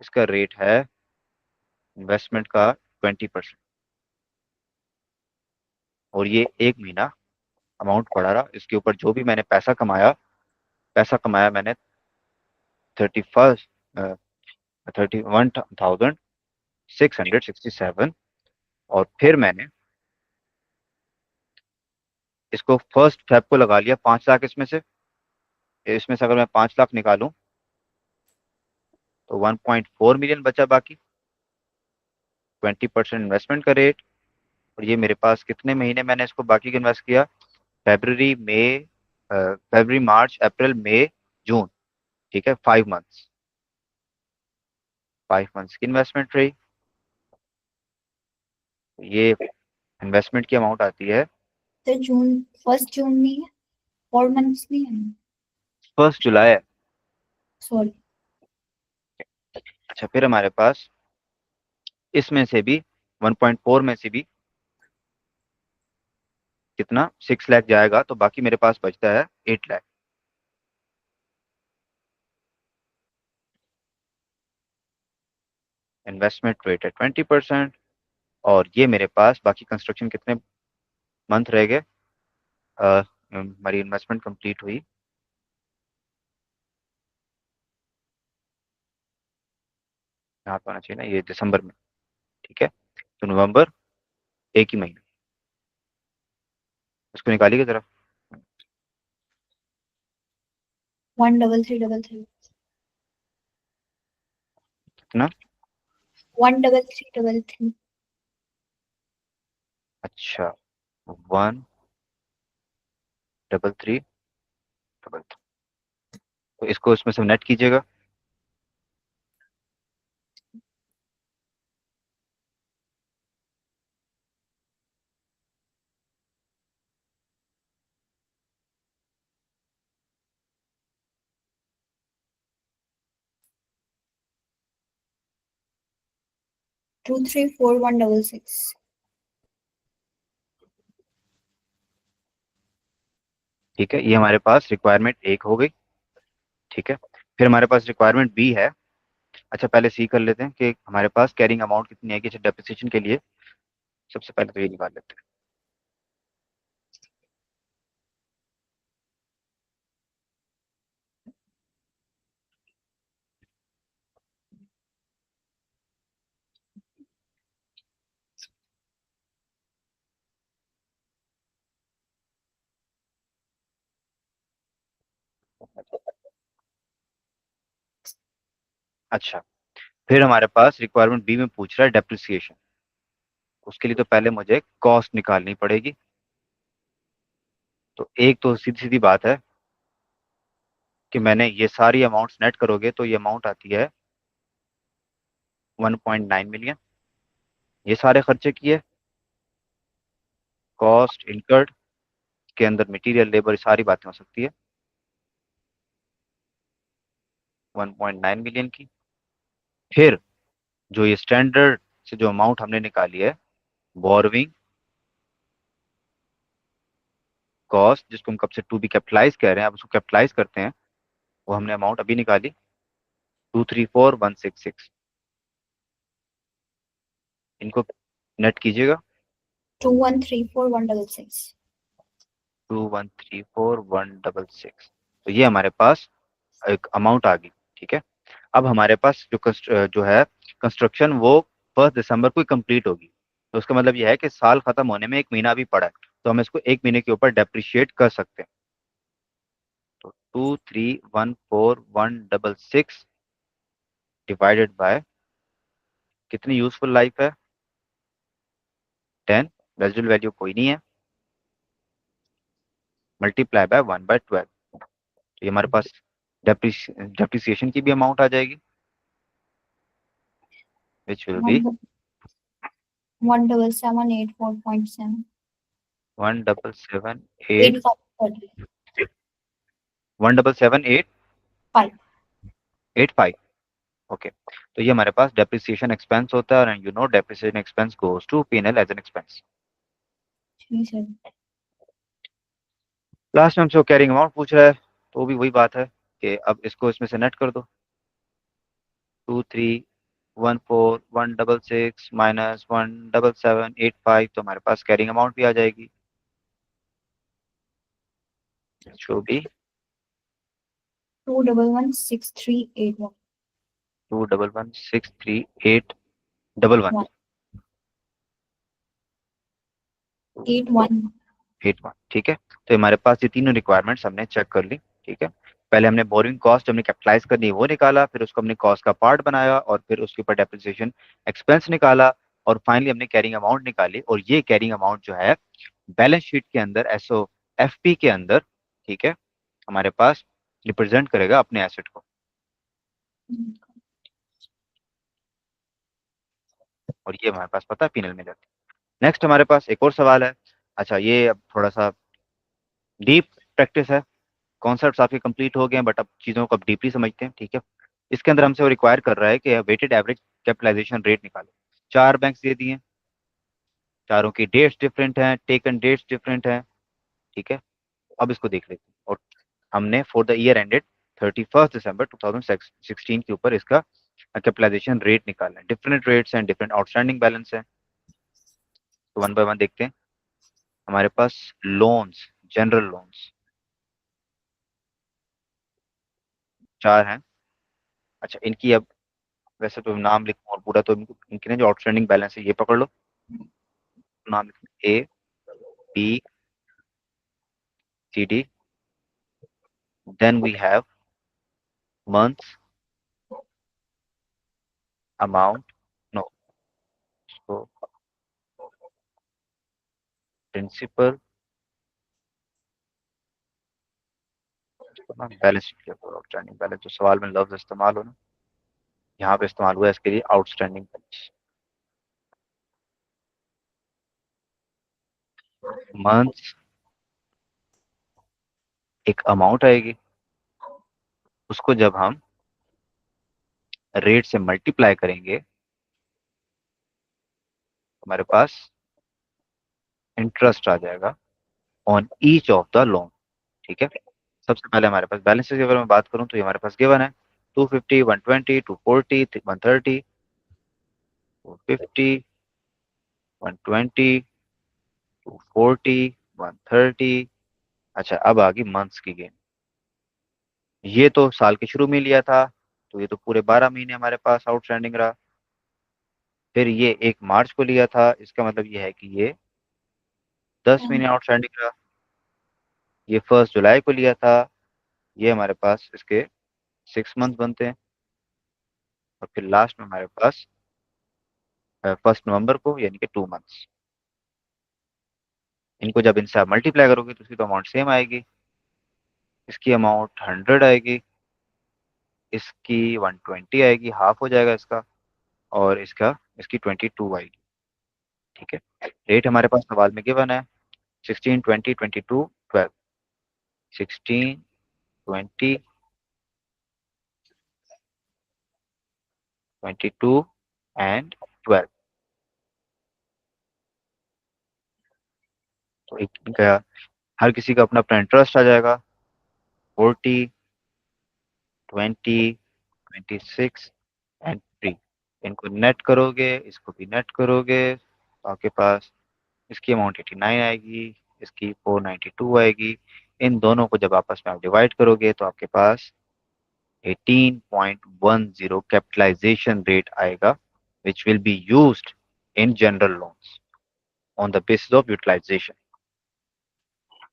इसका रेट है इन्वेस्टमेंट का 20%, और ये 1 महीना अमाउंट पड़ा रहा। इसके ऊपर जो भी मैंने पैसा कमाया मैंने 31,667। और फिर मैंने इसको 1 फेब को लगा लिया 5 लाख इसमें से। इसमें से अगर मैं 5 लाख निकालूं तो 1.4 मिलियन बचा बाकी, 20% इन्वेस्टमेंट का रेट। और ये मेरे पास कितने महीने मैंने इसको बाकी का इन्वेस्ट किया? फरवरी, मार्च, अप्रैल, मई, जून। ठीक है, 5 मंथ्स, 5 मंथ्स की इन्वेस्टमेंट रही। ये इन्वेस्टमेंट की अमाउंट आती है तो जून, 1 जून नहीं है? 4 months नहीं है? 1 जुलाई। सॉरी। अच्छा, फिर हमारे पास इसमें से भी 1.4 में से भी कितना 6 लाख जाएगा, तो बाकी मेरे पास बचता है 8 लाख। इन्वेस्टमेंट रेट है 20%, और ये मेरे पास बाकी कंस्ट्रक्शन कितने मंथ रह गए, हमारी इन्वेस्टमेंट कंप्लीट हुई यहाँ पे आना चाहिए ना, ये दिसंबर में, ठीक है, तो नवंबर, एक ही महीना, इसको निकालिएगा जरा। 13333। कितना? 13333। अच्छा, 13333, तो इसको इसमें से नेट कीजिएगा। Two three four one double six. ठीक है, ये हमारे पास रिक्वायरमेंट एक हो गई, ठीक है। फिर हमारे पास रिक्वायरमेंट बी है। अच्छा, पहले सी कर लेते हैं कि हमारे पास कैरिंग अमाउंट कितनी है कि डेप्रिसिएशन के लिए। सबसे पहले तो ये निकाल लेते हैं। अच्छा, फिर हमारे पास रिक्वायरमेंट बी में पूछ रहा है डेप्रिसिएशन। उसके लिए तो पहले मुझे कॉस्ट निकालनी पड़ेगी। तो एक तो सीधी सीधी बात है कि मैंने ये सारी अमाउंट्स नेट करोगे तो ये अमाउंट आती है 1.9 मिलियन। ये सारे खर्चे किए, कॉस्ट इनकर्ड के अंदर मटेरियल लेबर सारी बातें हो सकती है, 1.9 मिलियन की। फिर जो ये स्टैंडर्ड से जो अमाउंट हमने निकाली है, बोरविंग कॉस्ट, जिसको हम कब से टू बी कैपिटलाइज कह रहे हैं, अब उसको कैपिटलाइज करते हैं, वो हमने अमाउंट अभी निकाली, 234,166। इनको नेट कीजिएगा। 2134 166। 2134166, तो ये हमारे पास एक अमाउंट आ गई, ठीक है। अब हमारे पास जो है कंस्ट्रक्शन वो 1 दिसंबर को कंप्लीट होगी। तो उसका मतलब ये है कि साल खत्म होने में एक महीना भी पड़ा है, तो हम इसको एक महीने के ऊपर डेप्रिशिएट कर सकते हैं। तो 2314166 डिवाइडेड बाय कितनी यूजफुल लाइफ है, 10, रेजिडुअल वैल्यू कोई नहीं है, मल्टीप्लाई बाय 1/12। तो ये हमारे पास डेप्रिसिएशन की भी अमाउंट आ जाएगी, विच विल बी 17778.4. 177,885। 8530. 177,885। 5. ओके, तो ये हमारे पास डेप्रिसिएशन एक्सपेंस होता है, और you know depreciation expense goes to P&L as an expense. 37. Last में हमसे वो कैरिंग अमाउंट पूछ रहा है, तो भी वही बात है कि अब इसको इसमें से नेट कर दो। 2314166 माइनस 177,885, तो हमारे पास कैरिंग अमाउंट भी आ जाएगी, जो भी 2116381. 21163,811। 81. 81, ठीक है। तो हमारे पास ये तीनों रिक्वायरमेंट्स हमने चेक कर ली, ठीक है। पहले हमने बोरिंग कॉस्ट हमने कैपिटलाइज करनी है वो निकाला, फिर उसको हमने कॉस्ट का पार्ट बनाया, और फिर उसके ऊपर डेप्रिसिएशन एक्सपेंस निकाला, और फाइनली हमने कैरिंग अमाउंट निकाली। और ये कैरिंग अमाउंट जो है बैलेंस शीट के अंदर SOFP के अंदर, ठीक है, हमारे पास रिप्रेजेंट करेगा अपने एसेट को, और ये हमारे पास पता है P&L में जाती है। नेक्स्ट हमारे पास एक और सवाल है। अच्छा, ये अब थोड़ा सा डीप प्रैक्टिस है, कॉन्सेप्ट्स आपके कंप्लीट हो गए हैं, बट अब चीज़ों को अब डीपली समझते हैं, ठीक है। इसके अंदर हमसे वो रिक्वायर कर रहा है कि वेटेड एवरेज कैपिटलाइजेशन रेट निकालो। चार बैंक्स दे दिए हैं, चारों की डेट्स डिफरेंट हैं, टेकन डेट्स डिफरेंट हैं, ठीक है। अब इसको देख लेते हैं, और हमने फॉर द ईयर एंडेड 31 दिसंबर 2016 के ऊपर इसका कैपिटलाइजेशन रेट निकालना है। डिफरेंट रेट्स हैं, डिफरेंट आउटस्टैंडिंग बैलेंस है, तो वन बाय वन देखते हैं। हमारे पास लोन्स, जनरल लोन्स 4 हैं। अच्छा, इनकी अब वैसे तो नाम लिखूं और पूरा, तो इनकी ना जो आउटस्टैंडिंग बैलेंस है ये पकड़ लो। नाम लिखो ABCD, then we have months, amount, no, so principal, balance sheet के आउटस्टैंडिंग बैलेंस, जो सवाल में लफ्ज इस्तेमाल हो ना, यहाँ पे इस्तेमाल हुआ है इसके लिए आउटस्टैंडिंग बैलेंस। मंथ्स एक अमाउंट आएगी, उसको जब हम रेट से मल्टीप्लाई करेंगे, हमारे पास इंटरेस्ट आ जाएगा on each of the loan. ठीक है। सबसे पहले हमारे पास बैलेंसेस की अगर मैं बात करूं तो ये हमारे पास गिवन है 250, 120, 240, 130, 250, 120, 240, 130। अच्छा, अब आ गई मंथ्स की गेम। ये तो साल के शुरू में लिया था, तो ये तो पूरे 12 महीने हमारे पास आउटस्टैंडिंग रहा। फिर ये 1 मार्च को लिया था, इसका मतलब ये है कि ये 10 महीने आउटस्टैंडिंग रहा। ये 1 जुलाई को लिया था, ये हमारे पास इसके 6 मंथ बनते हैं। और फिर लास्ट में हमारे पास 1 नवंबर को, यानी कि 2 मंथ्स। इनको जब इनसे आप मल्टीप्लाई करोगे तो इसकी तो अमाउंट सेम आएगी। इसकी अमाउंट 100 आएगी, इसकी 120 आएगी, हाफ हो जाएगा इसका। और इसकी 22 आएगी। ठीक है। रेट हमारे पास सवाल में गिवन है 16, 20, 22, 12। 16, 20, 22 एंड 12। तो एक इनका हर किसी का अपना अपना इंटरेस्ट आ जाएगा। 40, 20, 26 एंड 3। इनको नेट करोगे, इसको भी नेट करोगे, तो आपके पास इसकी अमाउंट 89 आएगी, इसकी 492 आएगी। इन दोनों को जब आपस में आप डिवाइड करोगे तो आपके पास 18.10 कैपिटलाइजेशन रेट आएगा, which will be used in general loans on the basis of utilisation.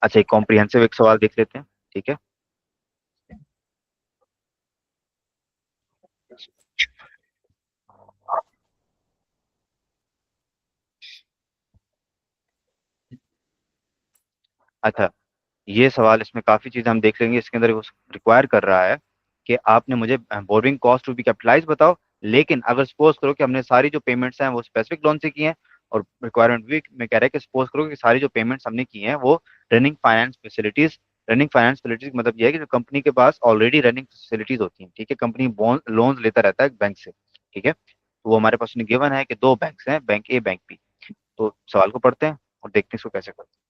अच्छा, एक कॉम्प्रिहेंसिव एक सवाल देख लेते हैं। ठीक है। अच्छा, ये सवाल, इसमें काफी चीजें हम देख लेंगे। इसके अंदर वो रिक्वायर कर रहा है कि आपने मुझे borrowing cost to be capitalise बताओ। लेकिन अगर सपोज करो कि हमने सारी जो पेमेंट्स हैं वो स्पेसिफिक लोन से की हैं, और रिक्वायरमेंट भी में कह रहा है कि सपोज करो कि सारी जो पेमेंट्स हमने की हैं वो running finance facilities. Running finance facilities मतलब ये है कि जो कंपनी के पास ऑलरेडी रनिंग फैसिलिटीज होती हैं। ठीक है। कंपनी लोन लेता रहता है बैंक से। ठीक है। तो वो हमारे पास गिवन है कि 2 बैंक्स हैं, बैंक ए, बैंक बी। तो सवाल को पढ़ते हैं और देखते हैं इसको कैसे करते हैं।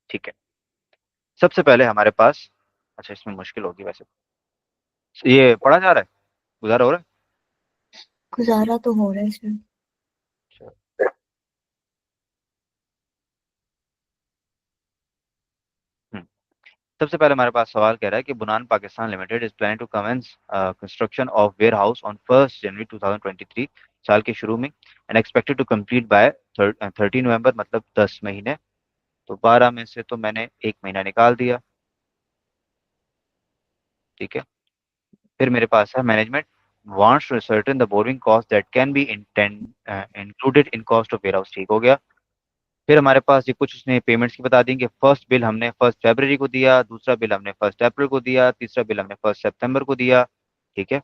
ठीक है। सबसे पहले हमारे पास, अच्छा इसमें मुश्किल होगी वैसे। ये पढ़ा जा रहा है, गुजारा हो रहा गुजारा तो हो रहा है इसमें। है। हम्म, सबसे पहले हमारे पास सवाल कह रहा है कि बुनान Pakistan limited is planning to commence construction of warehouse on 1 January 2023, साल के शुरू में, and expected to complete by 30 November, मतलब 10 महीने। तो 12 में से तो मैंने 1 महीना निकाल दिया। ठीक है। फिर मेरे पास है management wants to ascertain the boring cost that can be included in cost of warehouse. ठीक हो गया। फिर हमारे पास ये कुछ उसने पेमेंट्स की बता दी कि फर्स्ट बिल हमने 1 फरवरी को दिया, दूसरा बिल हमने 1 अप्रैल को दिया, तीसरा बिल हमने 1 सितंबर को दिया। ठीक है।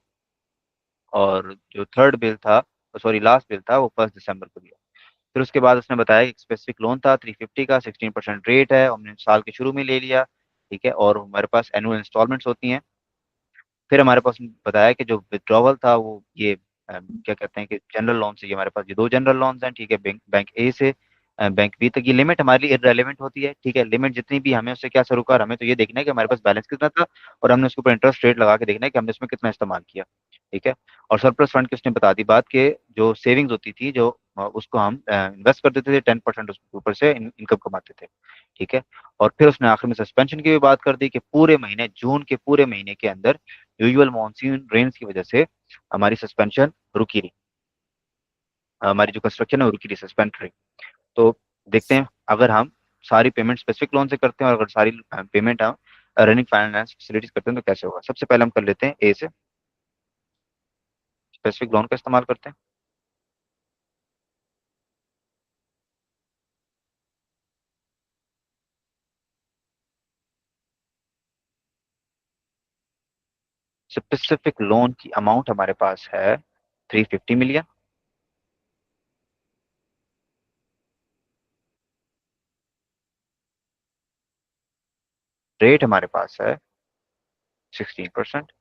और जो थर्ड बिल था, सॉरी लास्ट बिल था, वो 1 दिसंबर को दिया। फिर उसके बाद उसने बताया कि स्पेसिफिक लोन था 350 का, 16% रेट है, हमने साल के शुरू में ले लिया। ठीक है। और हमारे पास एनुअल इंस्टॉलमेंट्स होती हैं। फिर हमारे पास बताया कि जो विड्रॉवल था वो ये क्या कहते हैं कि जनरल लोन से, ये हमारे पास ये 2 जनरल लोन्स हैं। ठीक है। बैंक बैंक ए से बैंक बी तक। ये लिमिट हमारे लिए इररेलेवेंट होती है, ठीक है। लिमिट जितनी भी, हमें उससे क्या सरोकार, हमें तो ये देखना है कि हमारे पास बैलेंस कितना था और हमने उसके ऊपर इंटरेस्ट रेट लगा के देखना है कि हमने उसमें कितना इस्तेमाल किया, ठीक है। और सरप्लस फंड की उसने बता दी बात कि जो सेविंग्स होती थी, जो उसको हम इन्वेस्ट कर देते थे, 10% उसके ऊपर से इनकम कमाते थे, ठीक है। और फिर उसने आखिर में सस्पेंशन की भी बात कर दी कि पूरे महीने, जून के पूरे महीने के अंदर यूजुअल मानसून रेन्स की वजह से हमारी सस्पेंशन रुकी रही, हमारी जो कंस्ट्रक्शन है वो रुकी रही, सस्पेंड रही। तो देखते हैं, अगर हम सारी पेमेंट स्पेसिफिक लोन से करते हैं और अगर सारी पेमेंट हम रनिंग फाइनेंस फैसिलिटीज करते हैं तो कैसे होगा। सबसे पहले हम कर लेते हैं ए से, स्पेसिफिक लोन का इस्तेमाल करते हैं। स्पेसिफिक लोन की अमाउंट हमारे पास है 350 मिलियन। रेट हमारे पास है 16%।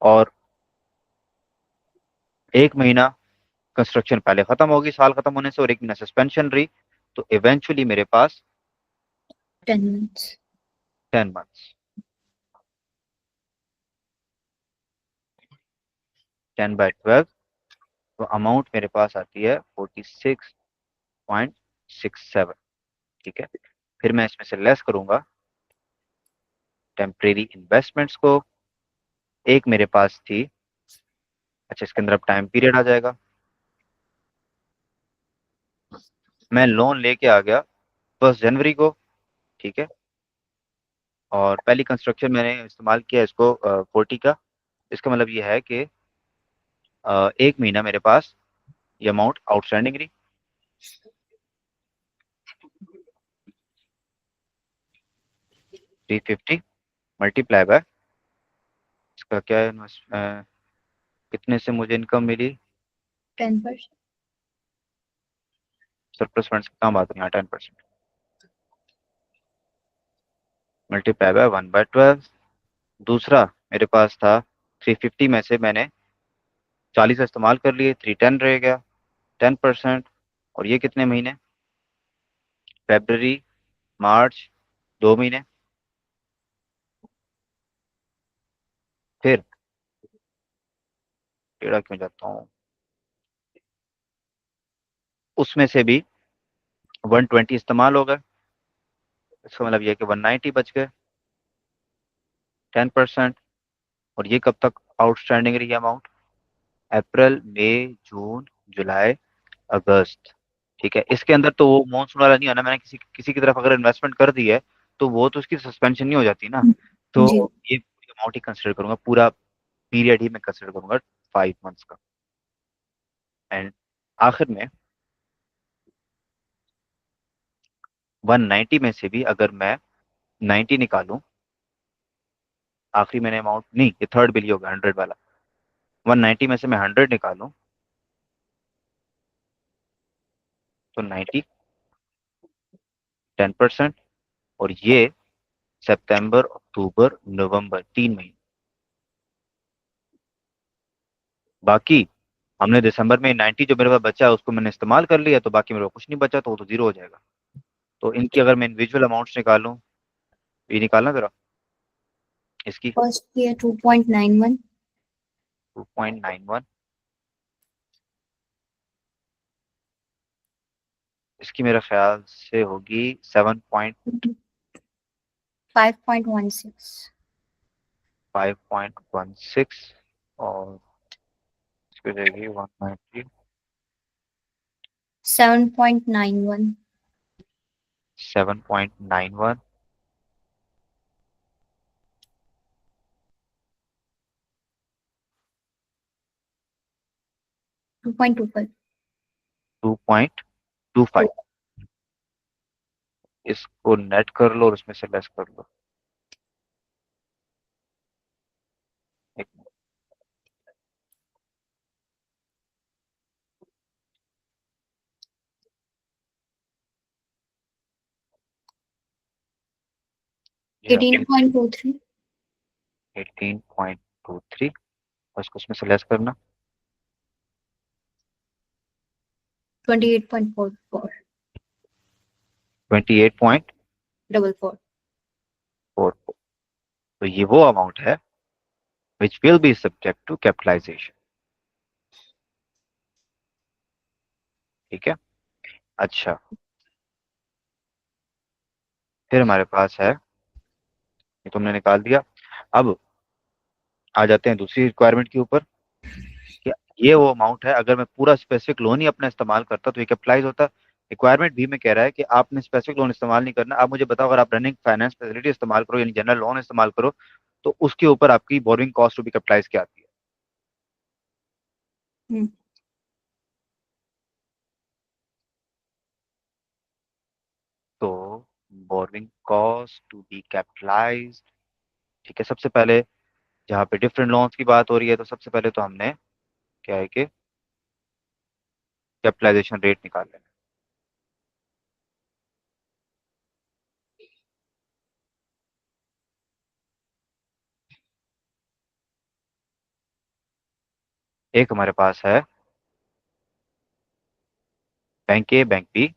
और एक महीना कंस्ट्रक्शन पहले खत्म होगी साल खत्म होने से, और एक महीना सस्पेंशन रही, तो इवेंचुअली मेरे पास 10 months. 10 मंथ्स। 10/12, तो अमाउंट मेरे पास आती है 46.67, ठीक है। फिर मैं इसमें से लेस करूंगा टेम्परेरी इन्वेस्टमेंट्स को। एक मेरे पास थी, अच्छा इसके अंदर अब टाइम पीरियड आ जाएगा। मैं लोन लेके आ गया 1 जनवरी को, ठीक है। और पहली कंस्ट्रक्शन मैंने इस्तेमाल किया इसको 40 का। इसका मतलब ये है कि एक महीना मेरे पास ये अमाउंट आउटस्टैंडिंग रही। 350 मल्टीप्लाई बाय इसका क्या है, कितने से मुझे इनकम मिली। 10%. सरप्लस फंड्स की काम बात नहीं, 10%। Multiply by 1/12। दूसरा मेरे पास था 350 में से मैंने 40 इस्तेमाल कर लिए, 310 रह गया, 10%। और ये कितने महीने, फेब्रवरी, मार्च, 2 महीने। फिर टेढ़ा क्यों जाता हूँ, उसमें से भी 120 इस्तेमाल हो गए। इसका मतलब ये है कि 190 बच गए, 10%। और ये कब तक आउटस्टैंडिंग रही अमाउंट, अप्रैल, मई, जून, जुलाई, अगस्त, ठीक है। इसके अंदर तो वो मानसून वाला नहीं होना, मैंने किसी किसी की तरफ अगर इन्वेस्टमेंट कर दी है तो वो तो उसकी सस्पेंशन नहीं हो जाती ना। तो जी. ये अमाउंट ही कंसिडर करूंगा, पूरा पीरियड ही मैं कंसिडर करूंगा 5 मंथ्स का। एंड आखिर में 190 में से भी अगर मैं 90 निकालूं, आखिरी मैंने अमाउंट नहीं, ये थर्ड बिल ही होगा 100 वाला। 190 में से मैं 100 निकालूं तो 90, 10%। और ये सितंबर, अक्टूबर, नवंबर, 3 महीने। बाकी हमने दिसंबर में 90 जो मेरे पास बचा है उसको मैंने इस्तेमाल कर लिया, तो बाकी मेरे पास कुछ नहीं बचा, तो वो तो जीरो हो जाएगा। तो इनकी अगर मैं इंडिविजुअल अमाउंट्स निकालूं, ये निकालना जरा इसकी। First year 2.91. 2.91, इसकी मेरे ख्याल से होगी 7.516। 5.16. और इसकी रहेगी 190, 7.91. 7.91, 2.25. 2.25। इसको नेट कर लो और उसमें से लेस कर लो। एक मिनट, ये रहा 18.23. 18.23, और इसको उसमें से लेस करना। 28.44. 28.44। 44. तो ये वो अमाउंट है which will be subject to capitalization. ठीक है। अच्छा, फिर हमारे पास है, ये तुमने निकाल दिया। अब आ जाते हैं दूसरी रिक्वायरमेंट के ऊपर कि ये वो अमाउंट है, अगर मैं पूरा स्पेसिफिक लोन ही अपना इस्तेमाल करता तो ये कैपिटलाइज होता। रिक्वायरमेंट भी में कह रहा है कि आपने स्पेसिफिक लोन इस्तेमाल नहीं करना। आप मुझे बताओ, अगर आप रनिंग फाइनेंस फैसिलिटी इस्तेमाल करो यानी जनरल लोन इस्तेमाल करो तो उसके ऊपर आपकी boring cost to be capitalize क्या आती है? हम्म, तो boring cost to be capitalize, ठीक है, सबसे पहले जहाँ पे डिफरेंट लोन्स की बात हो रही है तो सबसे पहले तो हमने क्या है कि कैपिटलाइजेशन रेट निकाल लेना। एक हमारे पास है bank A bank B,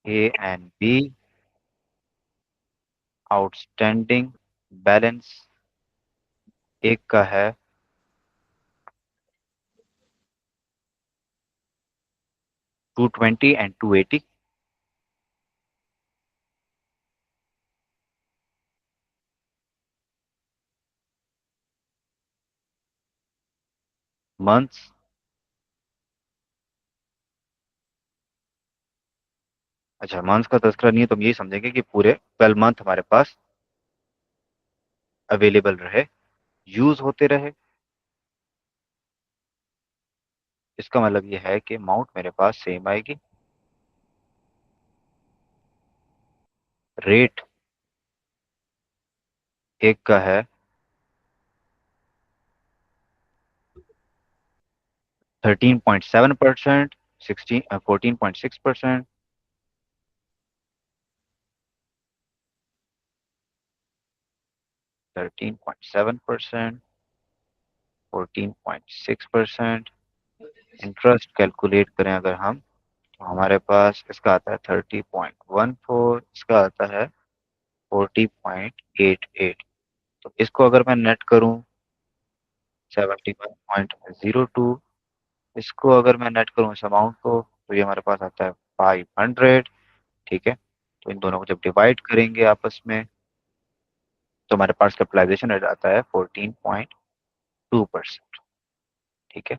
A and B outstanding balance एक का है 220 एंड 280। मंथ्स, अच्छा मंथ्स का तस्करा नहीं है तो हम यही समझेंगे कि पूरे 12 मंथ हमारे पास अवेलेबल रहे, यूज होते रहे। इसका मतलब ये है कि अमाउंट मेरे पास सेम आएगी। रेट एक का है 13.7%, 14.6%, 13.7%, 14.6%। इंटरेस्ट कैलकुलेट करें अगर हम तो हमारे पास इसका आता है 30.14, इसका आता है 40.88। तो इसको अगर मैं नेट करूं 71.02, इसको अगर मैं नेट करूं इस अमाउंट को तो ये हमारे पास आता है 500। ठीक है, तो इन दोनों को जब डिवाइड करेंगे आपस में तो हमारे पास कैपिटलाइजेशन रेट आता है 14.2%। ठीक है,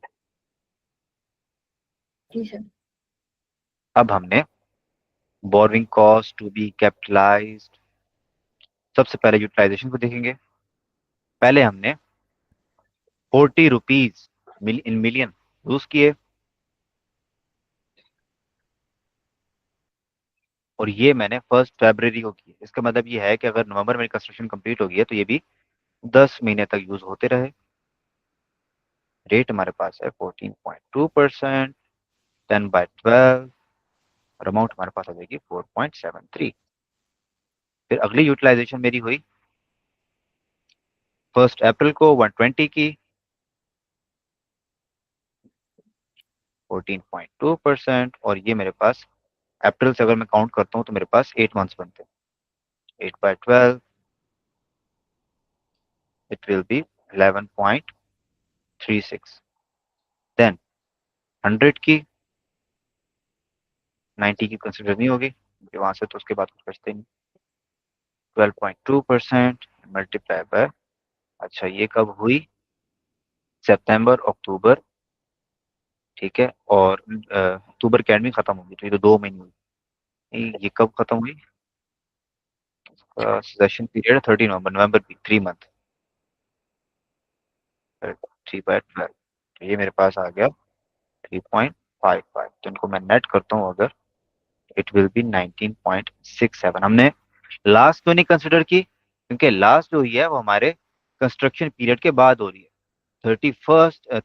जी सर। अब हमने boring cost to be capitalized, सबसे पहले यूटिलाइजेशन को देखेंगे। पहले हमने 40 रुपीज इन मिलियन यूज किए और ये मैंने 1 फरवरी को की। इसका मतलब ये है कि अगर नवंबर में कंस्ट्रक्शन कंप्लीट हो गई है तो ये भी 10 महीने तक यूज होते रहे। रेट हमारे पास है 14.2%, 10/12 और अमाउंट हमारे पास आ जाएगी 4.73। फिर अगली यूटिलाइजेशन मेरी हुई 1 अप्रैल को 120 की, 14.2%, और ये मेरे पास अप्रैल से अगर मैं काउंट करता हूँ तो मेरे पास 8 मंथ्स बनते हैं। 8/12 इट विल बी 11.36। देन 100 की, 90 की कंसिडर नहीं होगी क्योंकि वहां से तो उसके बाद कुछ बचते नहीं। 12.2% मल्टीप्लाई बाय, अच्छा ये कब हुई, सितंबर अक्टूबर, ठीक है, और अक्टूबर की एंड में खत्म होगी तो ये तो 2 महीने हुई। नहीं, ये कब खत्म हुई, सेशन पीरियड 30 नवंबर, नवंबर की 3 मंथ, 3/12, तो ये मेरे पास आ गया 3.55। तो इनको मैं नेट करता हूँ अगर, इट विल बी 19.67। हमने लास्ट तो नहीं कंसिडर की क्योंकि लास्ट जो हुई है वो हमारे कंस्ट्रक्शन पीरियड के बाद हो रही है।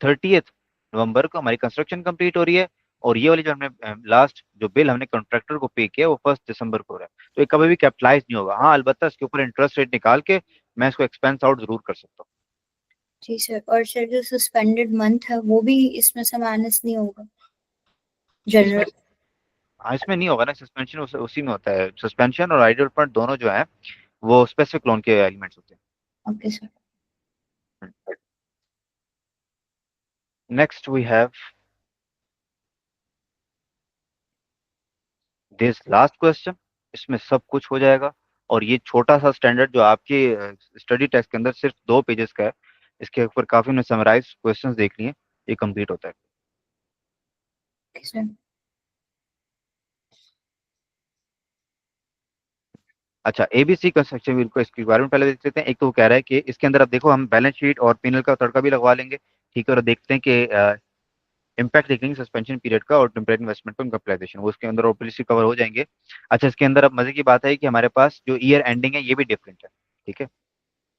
30th नवंबर को हमारी कंस्ट्रक्शन कंप्लीट हो रही है और ये वाली जो हमने लास्ट जो बिल हमने कॉन्ट्रैक्टर को पे किया वो 1 दिसंबर को हो रहा है। तो ये कभी भी कैपिटलाइज नहीं होगा। हाँ, अलबत्ता इसके ऊपर इंटरेस्ट रेट निकाल के मैं इसको एक्सपेंस आउट जरूर कर सकता हूँ। जी सर, और सर जो सस्पेंडेड मंथ है वो भी इसमें से माइनस नहीं होगा इसमें, जनरल? हाँ इसमें नहीं होगा ना, सस्पेंशन उसी में होता है। सस्पेंशन और आइडल फंड दोनों जो है वो स्पेसिफिक लोन के एलिमेंट्स होते ओके सर। हैं। Next we have this last question. इसमें सब कुछ हो जाएगा, और ये छोटा सा स्टैंडर्ड जो आपके स्टडी टेक्स्ट के अंदर सिर्फ 2 पेजेस का है, इसके ऊपर काफी हमने समराइज क्वेश्चंस देख लिए, ये कंप्लीट होता है। Okay sir. अच्छा, एबीसी कंस्ट्रक्शन व्हील को इसके बारे में पहले देख लेते हैं। एक तो वो कह रहा है कि इसके अंदर अब देखो हम बैलेंस शीट और पीनल का तड़का भी लगवा लेंगे, ठीक है, और देखते हैं कि इम्पैक्ट देखेंगे सस्पेंशन पीरियड का और टेम्परेरी इन्वेस्टमेंट का कैपिटलाइजेशन, वो इसके अंदर ऑब्वियसली कवर हो जाएंगे। अच्छा, इसके अंदर अब मजे की बात है कि हमारे पास जो ईयर एंडिंग है ये भी डिफरेंट है, ठीक है।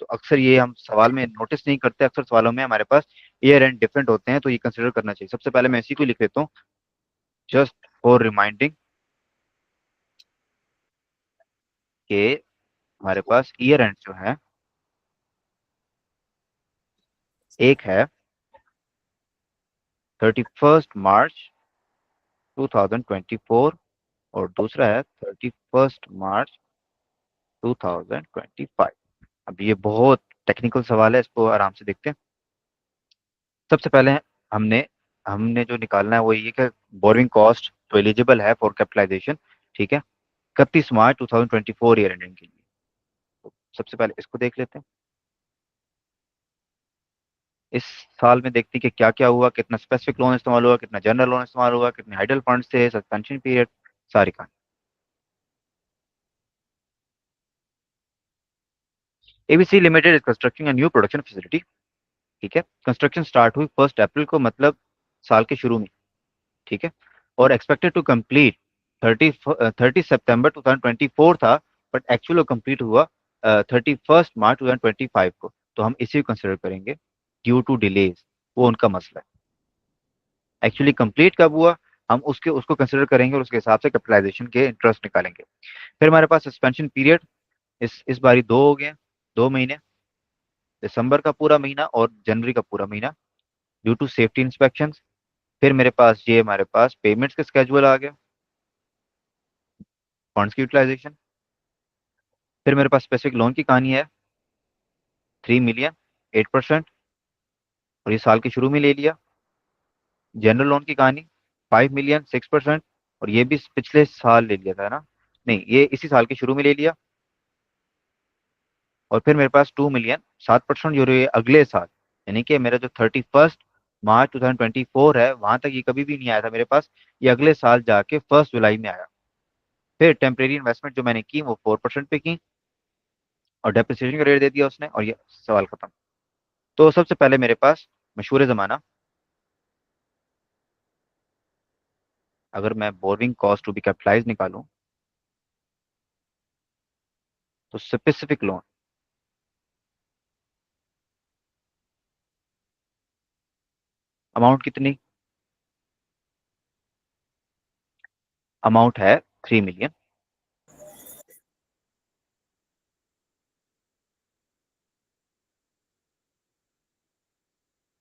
तो अक्सर ये हम सवाल में नोटिस नहीं करते, अक्सर सवालों में हमारे पास ईयर एंड डिफरेंट होते हैं, तो ये कंसिडर करना चाहिए। सबसे पहले मैं इसी को लिख लेता हूँ, जस्ट फॉर रिमाइंडिंग, कि हमारे पास ईयर एंड जो है, एक है 31 मार्च 2024 और दूसरा है 31 मार्च 2025। अब ये बहुत टेक्निकल सवाल है, इसको आराम से देखते हैं। सबसे पहले हमने हमने जो निकालना है वो ये कि बोरिंग कॉस्ट तो एलिजिबल है फॉर कैपिटलाइजेशन, ठीक है, 31 मार्च 2024 ईयर एंडिंग के लिए। तो सबसे पहले इसको देख लेते हैं। इस साल में देखते हैं कि क्या क्या हुआ, कितना स्पेसिफिक लोन इस्तेमाल हुआ, कितना जनरल लोन इस्तेमाल हुआ, कितने हाइडल फंड थे, सस्पेंशन पीरियड, सारी कहानी। ABC limited is constructing a new production facility, ठीक है। कंस्ट्रक्शन स्टार्ट हुई 1 अप्रैल को, मतलब साल के शुरू में, ठीक है, और एक्सपेक्टेड टू कंप्लीट 30 सितंबर 2024 था, बट एक्चुअल कंप्लीट हुआ 31 मार्च 2025 को, तो हम इसी को कंसिडर करेंगे ड्यू टू डिलेज, वो उनका मसला है। एक्चुअली कंप्लीट कब हुआ, हम उसको कंसिडर करेंगे और उसके हिसाब से कैपिटलाइजेशन के इंटरेस्ट निकालेंगे। फिर हमारे पास सस्पेंशन पीरियड इस बारी दो हो गए, 2 महीने, दिसंबर का पूरा महीना और जनवरी का पूरा महीना, ड्यू टू सेफ्टी इंस्पेक्शन। फिर मेरे पास ये हमारे पास पेमेंट्स का स्केजुअल आ गया, फंड्स की यूटिलाइजेशन। फिर मेरे पास स्पेसिफिक लोन की कहानी है, 3 मिलियन, 8%, और ये साल के शुरू में ले लिया। जनरल लोन की कहानी, 5 मिलियन, 6%, और ये भी पिछले साल ले लिया था ना, नहीं ये इसी साल के शुरू में ले लिया। और फिर मेरे पास 2 मिलियन, 7%, जो ये अगले साल, यानी कि मेरा जो 31 मार्च 2024 है वहां तक ये कभी भी नहीं आया था मेरे पास, ये अगले साल जाके 1 जुलाई में आया। फिर टेम्परेरी इन्वेस्टमेंट जो मैंने की वो 4% पे की, और डेप्रिसिएशन का रेट दे दिया उसने, और ये सवाल खत्म। तो सबसे पहले मेरे पास मशहूर जमाना, अगर मैं boring cost to be capitalize निकालूं, तो स्पेसिफिक लोन अमाउंट कितनी, अमाउंट है 3 मिलियन।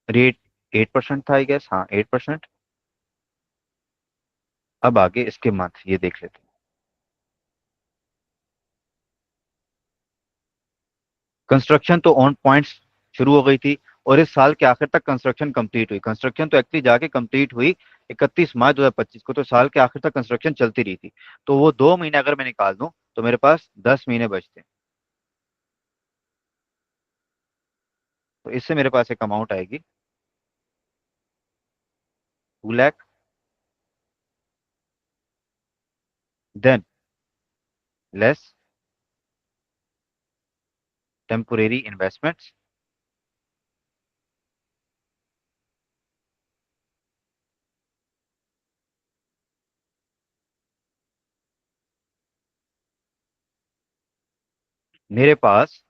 रेट 8% था, आई गेस, हाँ 8%। अब आगे इसके मंथ ये देख लेते हैं। कंस्ट्रक्शन तो ऑन पॉइंट्स शुरू हो गई थी, और इस साल के आखिर तक कंस्ट्रक्शन कंप्लीट हुई। कंस्ट्रक्शन तो एक्चुअली जाके कंप्लीट हुई 31 मार्च 2025 को, तो साल के आखिर तक कंस्ट्रक्शन चलती रही थी। तो वो 2 महीने अगर मैं निकाल दूं तो मेरे पास 10 महीने बचते हैं। तो इससे मेरे पास एक अमाउंट आएगी 2 lakh, than less temporary investments, मेरे पास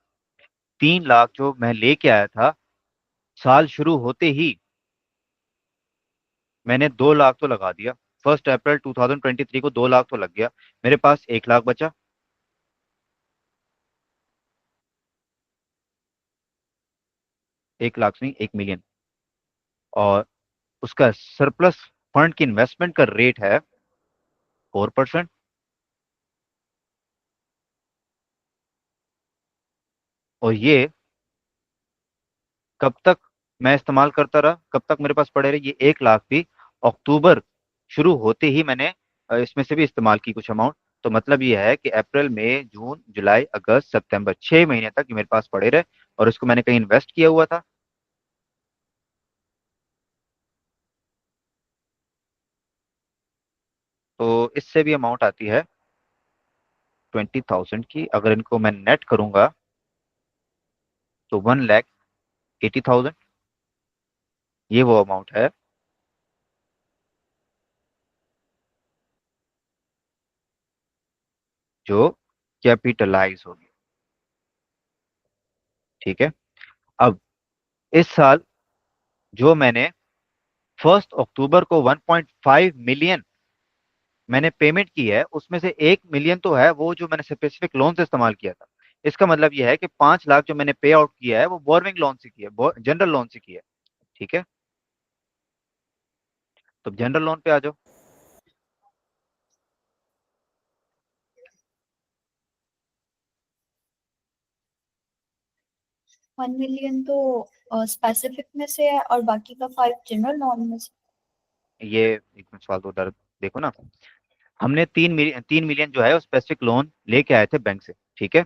3 लाख जो मैं लेके आया था साल शुरू होते ही, मैंने 2 लाख तो लगा दिया। 1 अप्रैल 2023 को 2 लाख तो लग गया, मेरे पास 1 लाख बचा। 1 लाख से नहीं, 1 मिलियन। और उसका सरप्लस फंड की इन्वेस्टमेंट का रेट है 4%। और ये कब तक मैं इस्तेमाल करता रहा, कब तक मेरे पास पड़े रहे, ये 1 लाख भी अक्टूबर शुरू होते ही मैंने इसमें से भी इस्तेमाल की कुछ अमाउंट। तो मतलब ये है कि अप्रैल मई जून जुलाई अगस्त सितंबर 6 महीने तक ये मेरे पास पड़े रहे, और इसको मैंने कहीं इन्वेस्ट किया हुआ था। तो इससे भी अमाउंट आती है 20,000 की। अगर इनको मैं नेट करूंगा तो 1,80,000, ये वो अमाउंट है जो कैपिटलाइज होगी। ठीक है। अब इस साल जो मैंने 1 अक्टूबर को 1.5 मिलियन मैंने पेमेंट की है, उसमें से 1 मिलियन तो है वो जो मैंने स्पेसिफिक लोन से इस्तेमाल किया था। इसका मतलब यह है कि 5 लाख जो मैंने पे आउट किया है वो बोरविंग लोन से किया है, जनरल लोन से किया है। ठीक है। तो जनरल लोन पे आ जाओ। 1 मिलियन तो स्पेसिफिक में से है और बाकी का 5 जनरल नॉन में से। ये एक मिनट सवाल तो उधर देखो ना। हमने 3 मिलियन जो है वो स्पेसिफिक लोन लेके आए थे बैंक से। ठीक है।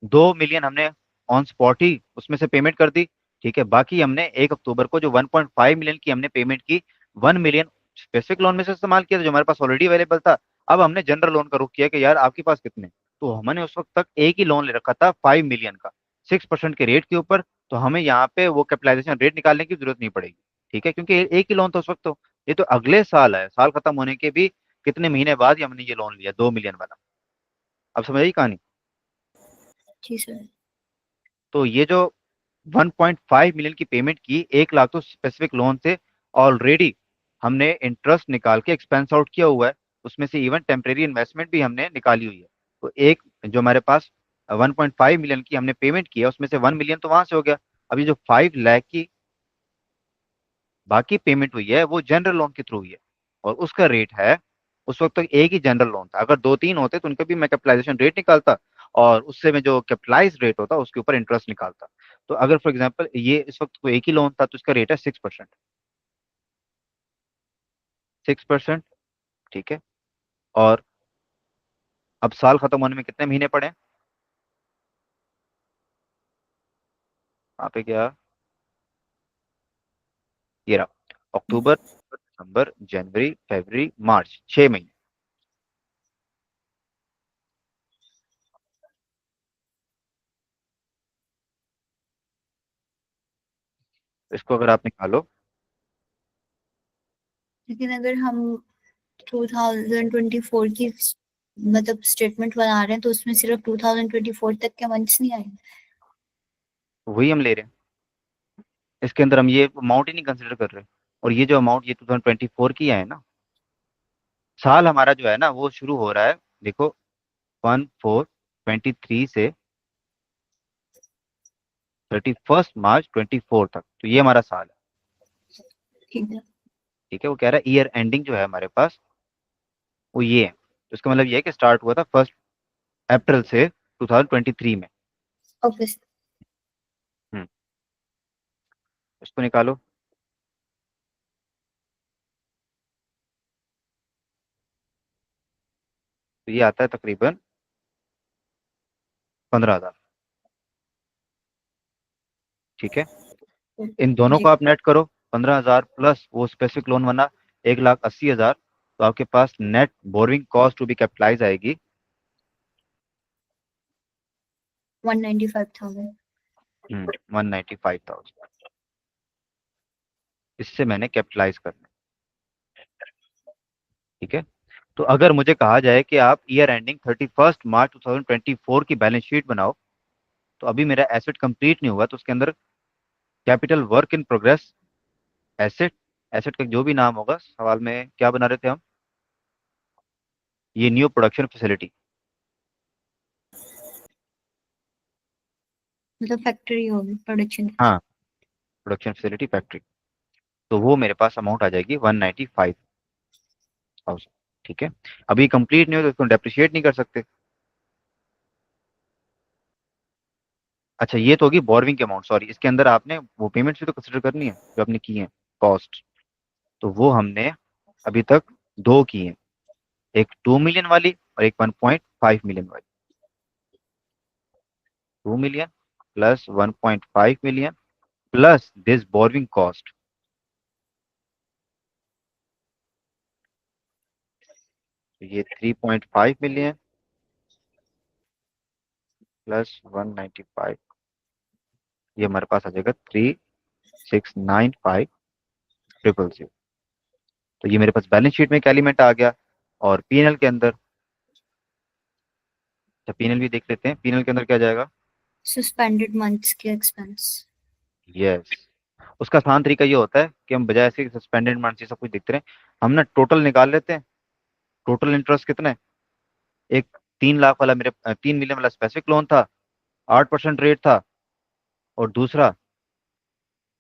2 मिलियन हमने ऑन स्पॉट ही उसमें से पेमेंट कर दी। ठीक है। बाकी हमने 1 अक्टूबर को जो 1.5 मिलियन की हमने पेमेंट की, 1 मिलियन स्पेसिफिक लोन में से इस्तेमाल किया था जो हमारे पास ऑलरेडी अवेलेबल था। अब हमने जनरल लोन का रुख किया कि यार आपके पास कितने। तो हमने उस वक्त तक एक ही लोन ले रखा था 5 मिलियन का, 6% के रेट के ऊपर। तो हमें यहाँ पे वो कैपिटलाइजेशन रेट निकालने की जरूरत नहीं पड़ेगी। ठीक है, क्योंकि एक ही लोन तो उस वक्त तो, ये तो अगले साल है, साल खत्म होने के भी कितने महीने बाद ही हमने ये लोन लिया 2 मिलियन वाला। अब समझ आई कहानी। जी सर। तो ये जो 1.5 मिलियन की पेमेंट की, 1 लाख तो स्पेसिफिक लोन से ऑलरेडी हमने इंटरेस्ट निकाल के एक्सपेंस आउट किया हुआ है। उसमें से इवन टेम्परेरी इन्वेस्टमेंट भी हमने निकाली हुई है। तो एक जो हमारे पास 1.5 मिलियन की हमने पेमेंट किया, उसमें से 1 मिलियन तो वहां से हो गया। अभी जो 5 लाख की बाकी पेमेंट हुई है वो जनरल लोन के थ्रू हुई है। और उसका रेट है, उस वक्त तक एक ही जनरल लोन था, अगर 2-3 होते तो उनका भी मैं कैपिटलाइजेशन रेट निकालता, और उससे मैं जो कैपिटलाइज रेट होता उसके ऊपर इंटरेस्ट निकालता। तो अगर फॉर एग्जांपल ये इस वक्त कोई एक ही लोन था तो इसका रेट है 6%। 6%। ठीक है। और अब साल खत्म होने में कितने महीने पड़े हैं, वहाँ पे क्या, ये रहा, अक्टूबर दिसंबर जनवरी फरवरी मार्च, 6 महीने। इसको अगर आप निकालो। लेकिन अगर हम 2024 की मतलब स्टेटमेंट बना रहे हैं तो उसमें सिर्फ 2024 तक के मंथ्स नहीं आए। वही हम ले रहे हैं, इसके अंदर हम ये अमाउंट ही नहीं कंसिडर कर रहे। और ये जो अमाउंट ये 2024 की है ना, साल हमारा जो है ना वो शुरू हो रहा है, देखो, 1/4/23 से 31 मार्च 24 तक, तो ये हमारा साल है। ठीक है। ठीक है। वो कह रहा है ईयर एंडिंग जो है हमारे पास वो ये है, तो इसका मतलब ये है कि स्टार्ट हुआ था 1 अप्रैल से 2023 में। Okay sir. हम्म। इसको निकालो। तो ये आता है तकरीबन 15,000। ठीक है। इन दोनों जी। को आप नेट करो, 15,000 प्लस वो स्पेसिफिक लोन बना 1,80,000, तो आपके पास net borrowing cost to be capitalise आएगी 195,000। 195,000। इससे मैंने कैपिटलाइज करना। ठीक है। तो अगर मुझे कहा जाए कि आप ईयर एंडिंग 31 मार्च 2024 की बैलेंस शीट बनाओ, तो अभी मेरा एसेट कंप्लीट नहीं हुआ, तो उसके अंदर capital work in progress asset, asset का जो भी नाम होगा, सवाल में क्या बना रहे थे हम, ये न्यू प्रोडक्शन फैसिलिटी। मतलब फैक्ट्री होगी प्रोडक्शन। हाँ, प्रोडक्शन फैसिलिटी फैक्ट्री, तो वो मेरे पास अमाउंट आ जाएगी 195,000। ठीक है, अभी कंप्लीट नहीं हो तो इसको डेप्रिशिएट नहीं कर सकते। अच्छा, ये तो होगी बोरविंग की अमाउंट, सॉरी, इसके अंदर आपने वो पेमेंट्स भी तो कंसिडर करनी है जो आपने की है, कॉस्ट। तो वो हमने अभी तक दो की हैं, एक 2 मिलियन वाली और एक 1.5 मिलियन वाली। 2 million plus 1.5 million plus this borrowing cost, तो ये 3.5 मिलियन प्लस 195, ये हमारे पास आ जाएगा 3,695,000। तो ये मेरे पास बैलेंस शीट में एक एलिमेंट आ गया। और पीएनएल के अंदर, अच्छा पीएनएल भी देख लेते हैं, पीएनएल के अंदर क्या जाएगा। सस्पेंडेड मंथ्स के एक्सपेंस। यस, उसका आसान तरीका ये होता है कि हम बजाय ऐसे सस्पेंडेड मंथ सब कुछ दिखते रहे, हम ना टोटल निकाल लेते हैं। टोटल इंटरेस्ट कितना है। एक 3 लाख वाला मेरे 3 मिलियन वाला स्पेसिफिक लोन था, 8% रेट था। और दूसरा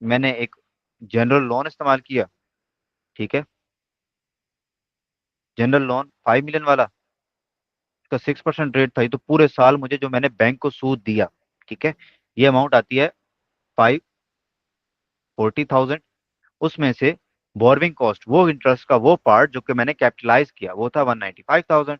मैंने एक जनरल लोन इस्तेमाल किया। ठीक है, जनरल लोन 5 मिलियन वाला, उसका 6% रेट था। ये तो पूरे साल मुझे जो मैंने बैंक को सूद दिया, ठीक है, ये अमाउंट आती है 540,000। उसमें से बोरविंग कॉस्ट, वो इंटरेस्ट का वो पार्ट जो कि मैंने कैपिटलाइज किया, वो था 195,000।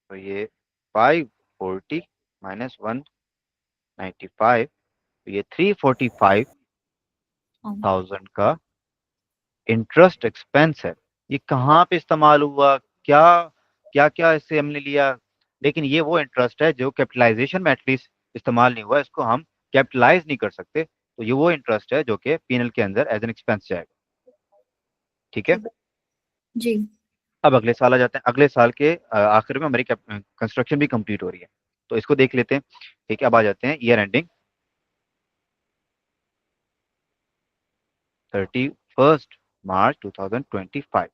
तो ये 540 - 195, तो ये 345,000 का इंटरेस्ट एक्सपेंस है। ये कहाँ पे इस्तेमाल हुआ, क्या क्या क्या इससे हमने लिया। लेकिन ये वो इंटरेस्ट है जो कैपिटलाइजेशन में एटलीस्ट इस्तेमाल नहीं हुआ, इसको हम कैपिटलाइज नहीं कर सकते। तो ये वो इंटरेस्ट है जो कि पीएनएल के अंदर एज एन एक्सपेंस जाएगा। ठीक है, जी। अब अगले साल आ जाते हैं। अगले साल के आखिर में हमारी कंस्ट्रक्शन भी कंप्लीट हो रही है, तो इसको देख लेते हैं। ठीक है, अब आ जाते हैं ईयर एंडिंग 31 मार्च 2025।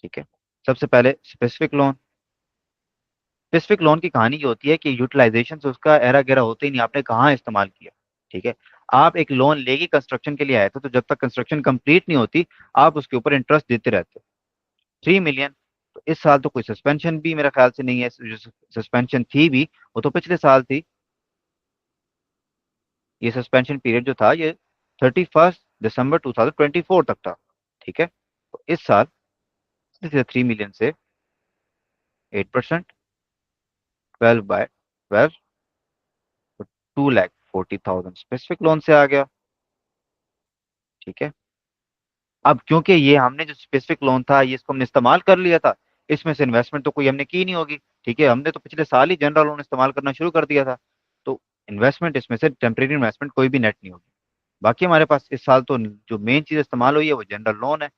ठीक है, सबसे पहले स्पेसिफिक लोन। स्पेसिफिक लोन की कहानी ये होती है कि यूटिलाइजेशन से उसका एरा गैरा होते ही नहीं, आपने कहाँ इस्तेमाल किया। ठीक है, आप एक लोन लेके कंस्ट्रक्शन के लिए आए थे, तो जब तक कंस्ट्रक्शन कंप्लीट नहीं होती आप उसके ऊपर इंटरेस्ट देते रहते हो। 3 मिलियन, तो इस साल तो कोई सस्पेंशन भी मेरे ख्याल से नहीं है, जो सस्पेंशन थी भी वो तो पिछले साल थी। ये सस्पेंशन पीरियड जो था ये 31 दिसंबर 2024 तक था। ठीक है, तो इस साल 3 मिलियन से 8%, 12/12, तो 2,40,000 स्पेसिफिक लोन से आ गया। ठीक है, अब क्योंकि ये हमने जो स्पेसिफिक लोन था ये इसको हमने इस्तेमाल कर लिया था, इसमें से इन्वेस्टमेंट तो कोई हमने की नहीं होगी। ठीक है, हमने तो पिछले साल ही जनरल लोन इस्तेमाल करना शुरू कर दिया था, तो इन्वेस्टमेंट इसमें से टेम्परेरी इन्वेस्टमेंट कोई भी नेट नहीं होगी। बाकी हमारे पास इस साल तो जो मेन चीज इस्तेमाल हुई है वो जनरल लोन है।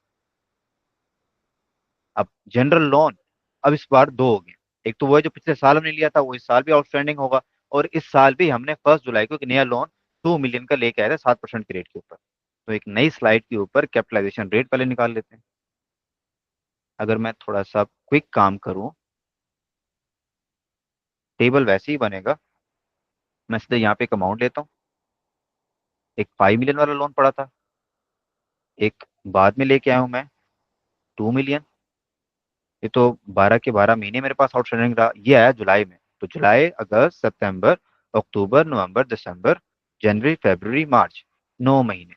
अब जनरल लोन अब इस बार दो हो गए। एक तो वो है जो पिछले साल हमने लिया था, वो इस साल भी आउटस्टैंडिंग होगा। और इस साल भी हमने 1 जुलाई को एक नया लोन 2 मिलियन का लेके आया था 7% के रेट के ऊपर। तो एक नई स्लाइड के ऊपर कैपिटलाइजेशन रेट पहले निकाल लेते हैं। अगर मैं थोड़ा सा क्विक काम करूं, टेबल वैसे ही बनेगा। मैं सीधे यहाँ पे एक अमाउंट लेता हूँ। एक 5 मिलियन वाला लोन पड़ा था, एक बाद में लेके आया हूँ मैं 2 मिलियन। ये तो 12 के 12 महीने मेरे पास आउटस्टैंडिंग रहा, ये आया जुलाई में। तो जुलाई, अगस्त, सितंबर, अक्टूबर, नवंबर, दिसंबर, जनवरी, फरवरी, मार्च, 9 महीने।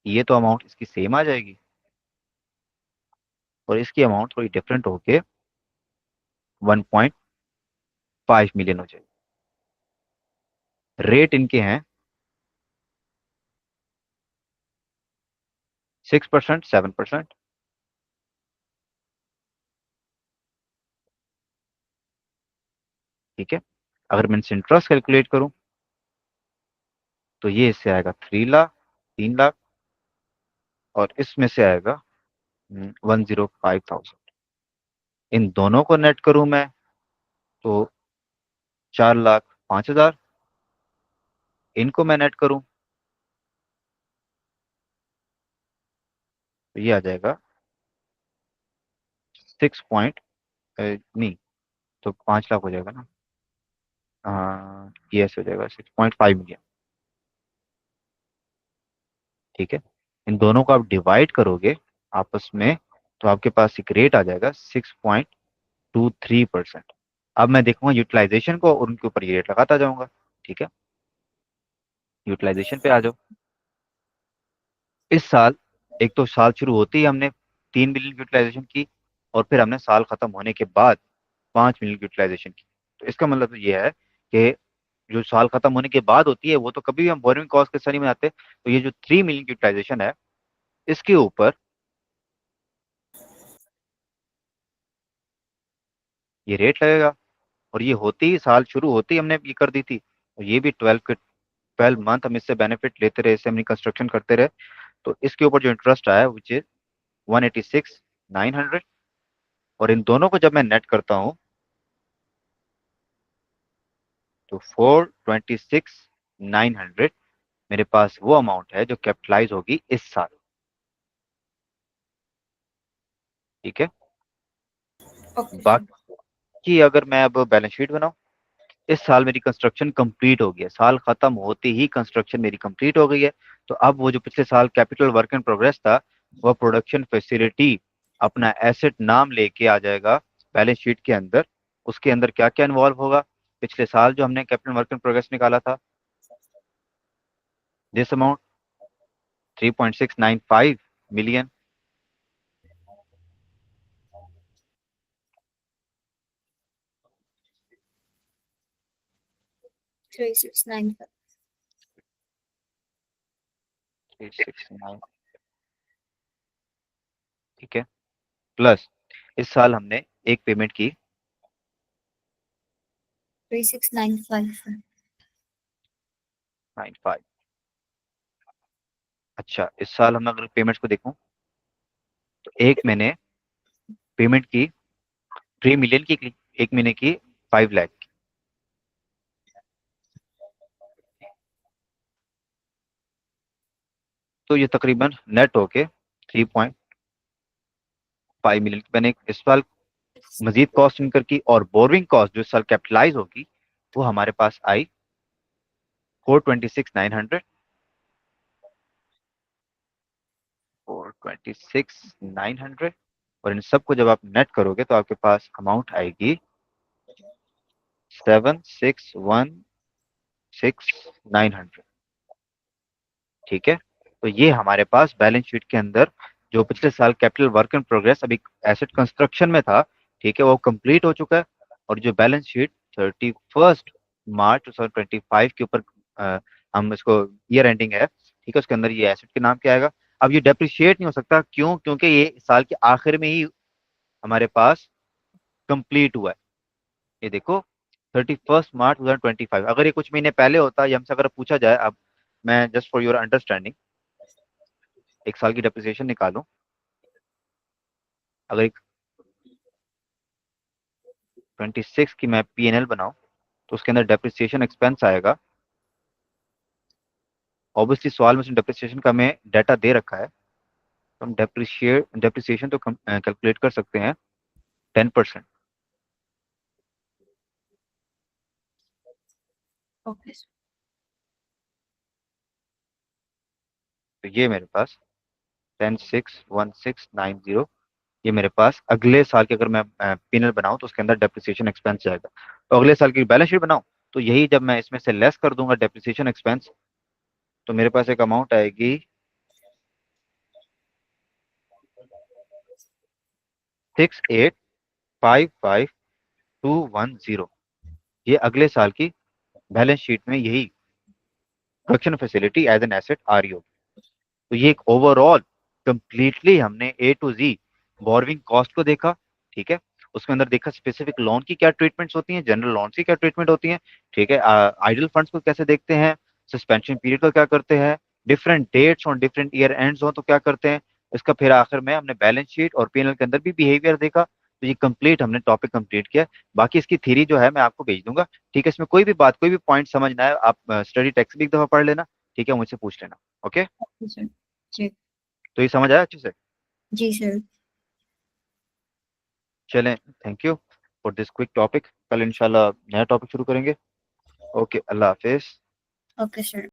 ये तो अमाउंट इसकी सेम आ जाएगी, और इसकी अमाउंट थोड़ी डिफरेंट होके 1.5 मिलियन हो जाएगी। रेट इनके हैं 6%, 7%। ठीक है, अगर मैं इनसे इंटरेस्ट कैलकुलेट करूं तो ये इससे आएगा 3 लाख, 3 लाख, और इसमें से आएगा 105,000। इन दोनों को नेट करूं मैं तो 4,05,000। इनको मैं नेट करूं तो ये आ जाएगा 6 पॉइंट, नहीं, तो 5 लाख हो जाएगा ना। ये ऐसे हो जाएगा 6.5 मिलियन। ठीक है, इन दोनों को आप डिवाइड करोगे आपस में, तो आपके पास एक रेट आ जाएगा 6.23%। अब मैं देखूंगा यूटिलाइजेशन को और उनके ऊपर ये रेट लगाता जाऊंगा। ठीक है, यूटिलाइजेशन पे आ जाओ। इस साल, एक तो साल शुरू होते ही हमने 3 मिलियन की यूटिलाइजेशन की, और फिर हमने साल खत्म होने के बाद 5 मिलियन की यूटिलाइजेशन की। तो इसका मतलब तो ये है कि जो साल खत्म होने के बाद होती है वो तो कभी भी हम बोरिंग कॉस्ट के साथ नहीं बनाते। तो ये जो 3 मिलियन की यूटिलाइजेशन है, इसके ऊपर ये रेट लगेगा। और ये होते ही, साल शुरू होते ही हमने ये कर दी थी, और ये भी 12 मंथ हम इससे बेनिफिट लेते रहे, इससे हमने कंस्ट्रक्शन करते रहे। तो इसके ऊपर जो इंटरेस्ट आया विच इज 186,900। और इन दोनों को जब मैं नेट करता हूँ तो 426,900 मेरे पास वो अमाउंट है जो कैपिटलाइज होगी इस साल। ठीक है, ओके सर। बाकी अगर मैं अब बैलेंस शीट बनाऊं, इस साल मेरी कंस्ट्रक्शन कंप्लीट हो गई है, साल खत्म होते ही कंस्ट्रक्शन मेरी कंप्लीट हो गई है। तो अब वो जो पिछले साल कैपिटल वर्क इन प्रोग्रेस था, वह प्रोडक्शन फैसिलिटी अपना एसेट नाम लेके आ जाएगा बैलेंस शीट के अंदर। उसके अंदर क्या क्या इन्वॉल्व होगा, पिछले साल जो हमने कैपिटल वर्क इन प्रोग्रेस निकाला था, दिस अमाउंट 3.695 मिलियन। 3695। 369, ठीक है, प्लस इस साल हमने एक पेमेंट की 3695। 95। अच्छा, इस साल हम अगर पेमेंट्स को देखूं, तो एक मैंने पेमेंट की 3 मिलियन की, एक महीने की 5 लाख की। तो ये तकरीबन नेट होके 3.5 मिलियन की मैंने इस साल मजीद कॉस्ट इनकर की। और बोरिंग कॉस्ट जो इस साल कैपिटलाइज होगी, वो हमारे पास आई 426,900। 426,900, और इन सबको जब आप नेट करोगे तो आपके पास अमाउंट आएगी 7,616,900। ठीक है, तो ये हमारे पास बैलेंस शीट के अंदर जो पिछले साल कैपिटल वर्क इन प्रोग्रेस अभी एसेट कंस्ट्रक्शन में था, ठीक है, वो कंप्लीट हो चुका है। और जो बैलेंस शीट 31 मार्च 2025 के ऊपर हम इसको ईयर एंडिंग है, ठीक है, उसके अंदर ये एसेट के नाम क्या आएगा। अब ये डेप्रिशिएट नहीं हो सकता, क्यों? क्योंकि ये साल के आखिर में ही हमारे पास कंप्लीट हुआ है। ये देखो, 31 मार्च 2025। अगर ये कुछ महीने पहले होता या हमसे अगर पूछा जाए, अब मैं जस्ट फॉर योर अंडरस्टैंडिंग एक साल की डेप्रिसिएशन निकालूं, अगर एक 26 की मैं P&L बनाऊं, तो उसके अंदर डेप्रिसिएशन एक्सपेंस आएगा। ऑब्वियसली सवाल में डेप्रिसिएशन का हमें डाटा दे रखा है, तो हम डेप्रिसिएशन तो कैलकुलेट कर सकते हैं 10%। Okay sir. तो ये मेरे पास 10,616,900, ये मेरे पास अगले साल की अगर मैं P&L बनाऊं तो उसके अंदर डेप्रिसिएशन एक्सपेंस जाएगा। तो अगले साल की बैलेंस शीट बनाऊं, तो यही जब मैं इसमें से लेस कर दूंगा डेप्रिसिएशन एक्सपेंस, तो मेरे पास एक अमाउंट आएगी 6,855,210। ये अगले साल की बैलेंस शीट में यही production facility as an asset आ रही होगी। तो ये एक ओवरऑल कंप्लीटली हमने A to Z borrowing cost को देखा। ठीक है, उसके अंदर देखा स्पेसिफिक लोन की क्या ट्रीटमेंट्स होती हैं, जनरल लोन की क्या ट्रीटमेंट होती हैं, ठीक है, आइडल फंड्स को कैसे देखते हैं, सस्पेंशन पीरियड को क्या करते हैं, डिफरेंट डेट्स और डिफरेंट ईयर एंड्स हो तो क्या करते हैं। इसका फिर आखिर में हमने बैलेंस शीट और P&L के अंदर भी बिहेवियर देखा। तो ये कंप्लीट हमने टॉपिक कंप्लीट किया। बाकी इसकी थ्योरी जो है मैं आपको भेज दूंगा। ठीक है, इसमें कोई भी बात, कोई भी पॉइंट समझना है, आप स्टडी टेक्स्ट भी एक दफा पढ़ लेना। ठीक है, मुझसे पूछ लेना। Okay, okay sir. जी। तो ये समझ आया अच्छे से? जी सर। चलें, thank you for this quick topic. कल इंशाल्लाह नया टॉपिक शुरू करेंगे। ओके, अल्लाह हाफिज। Okay sir.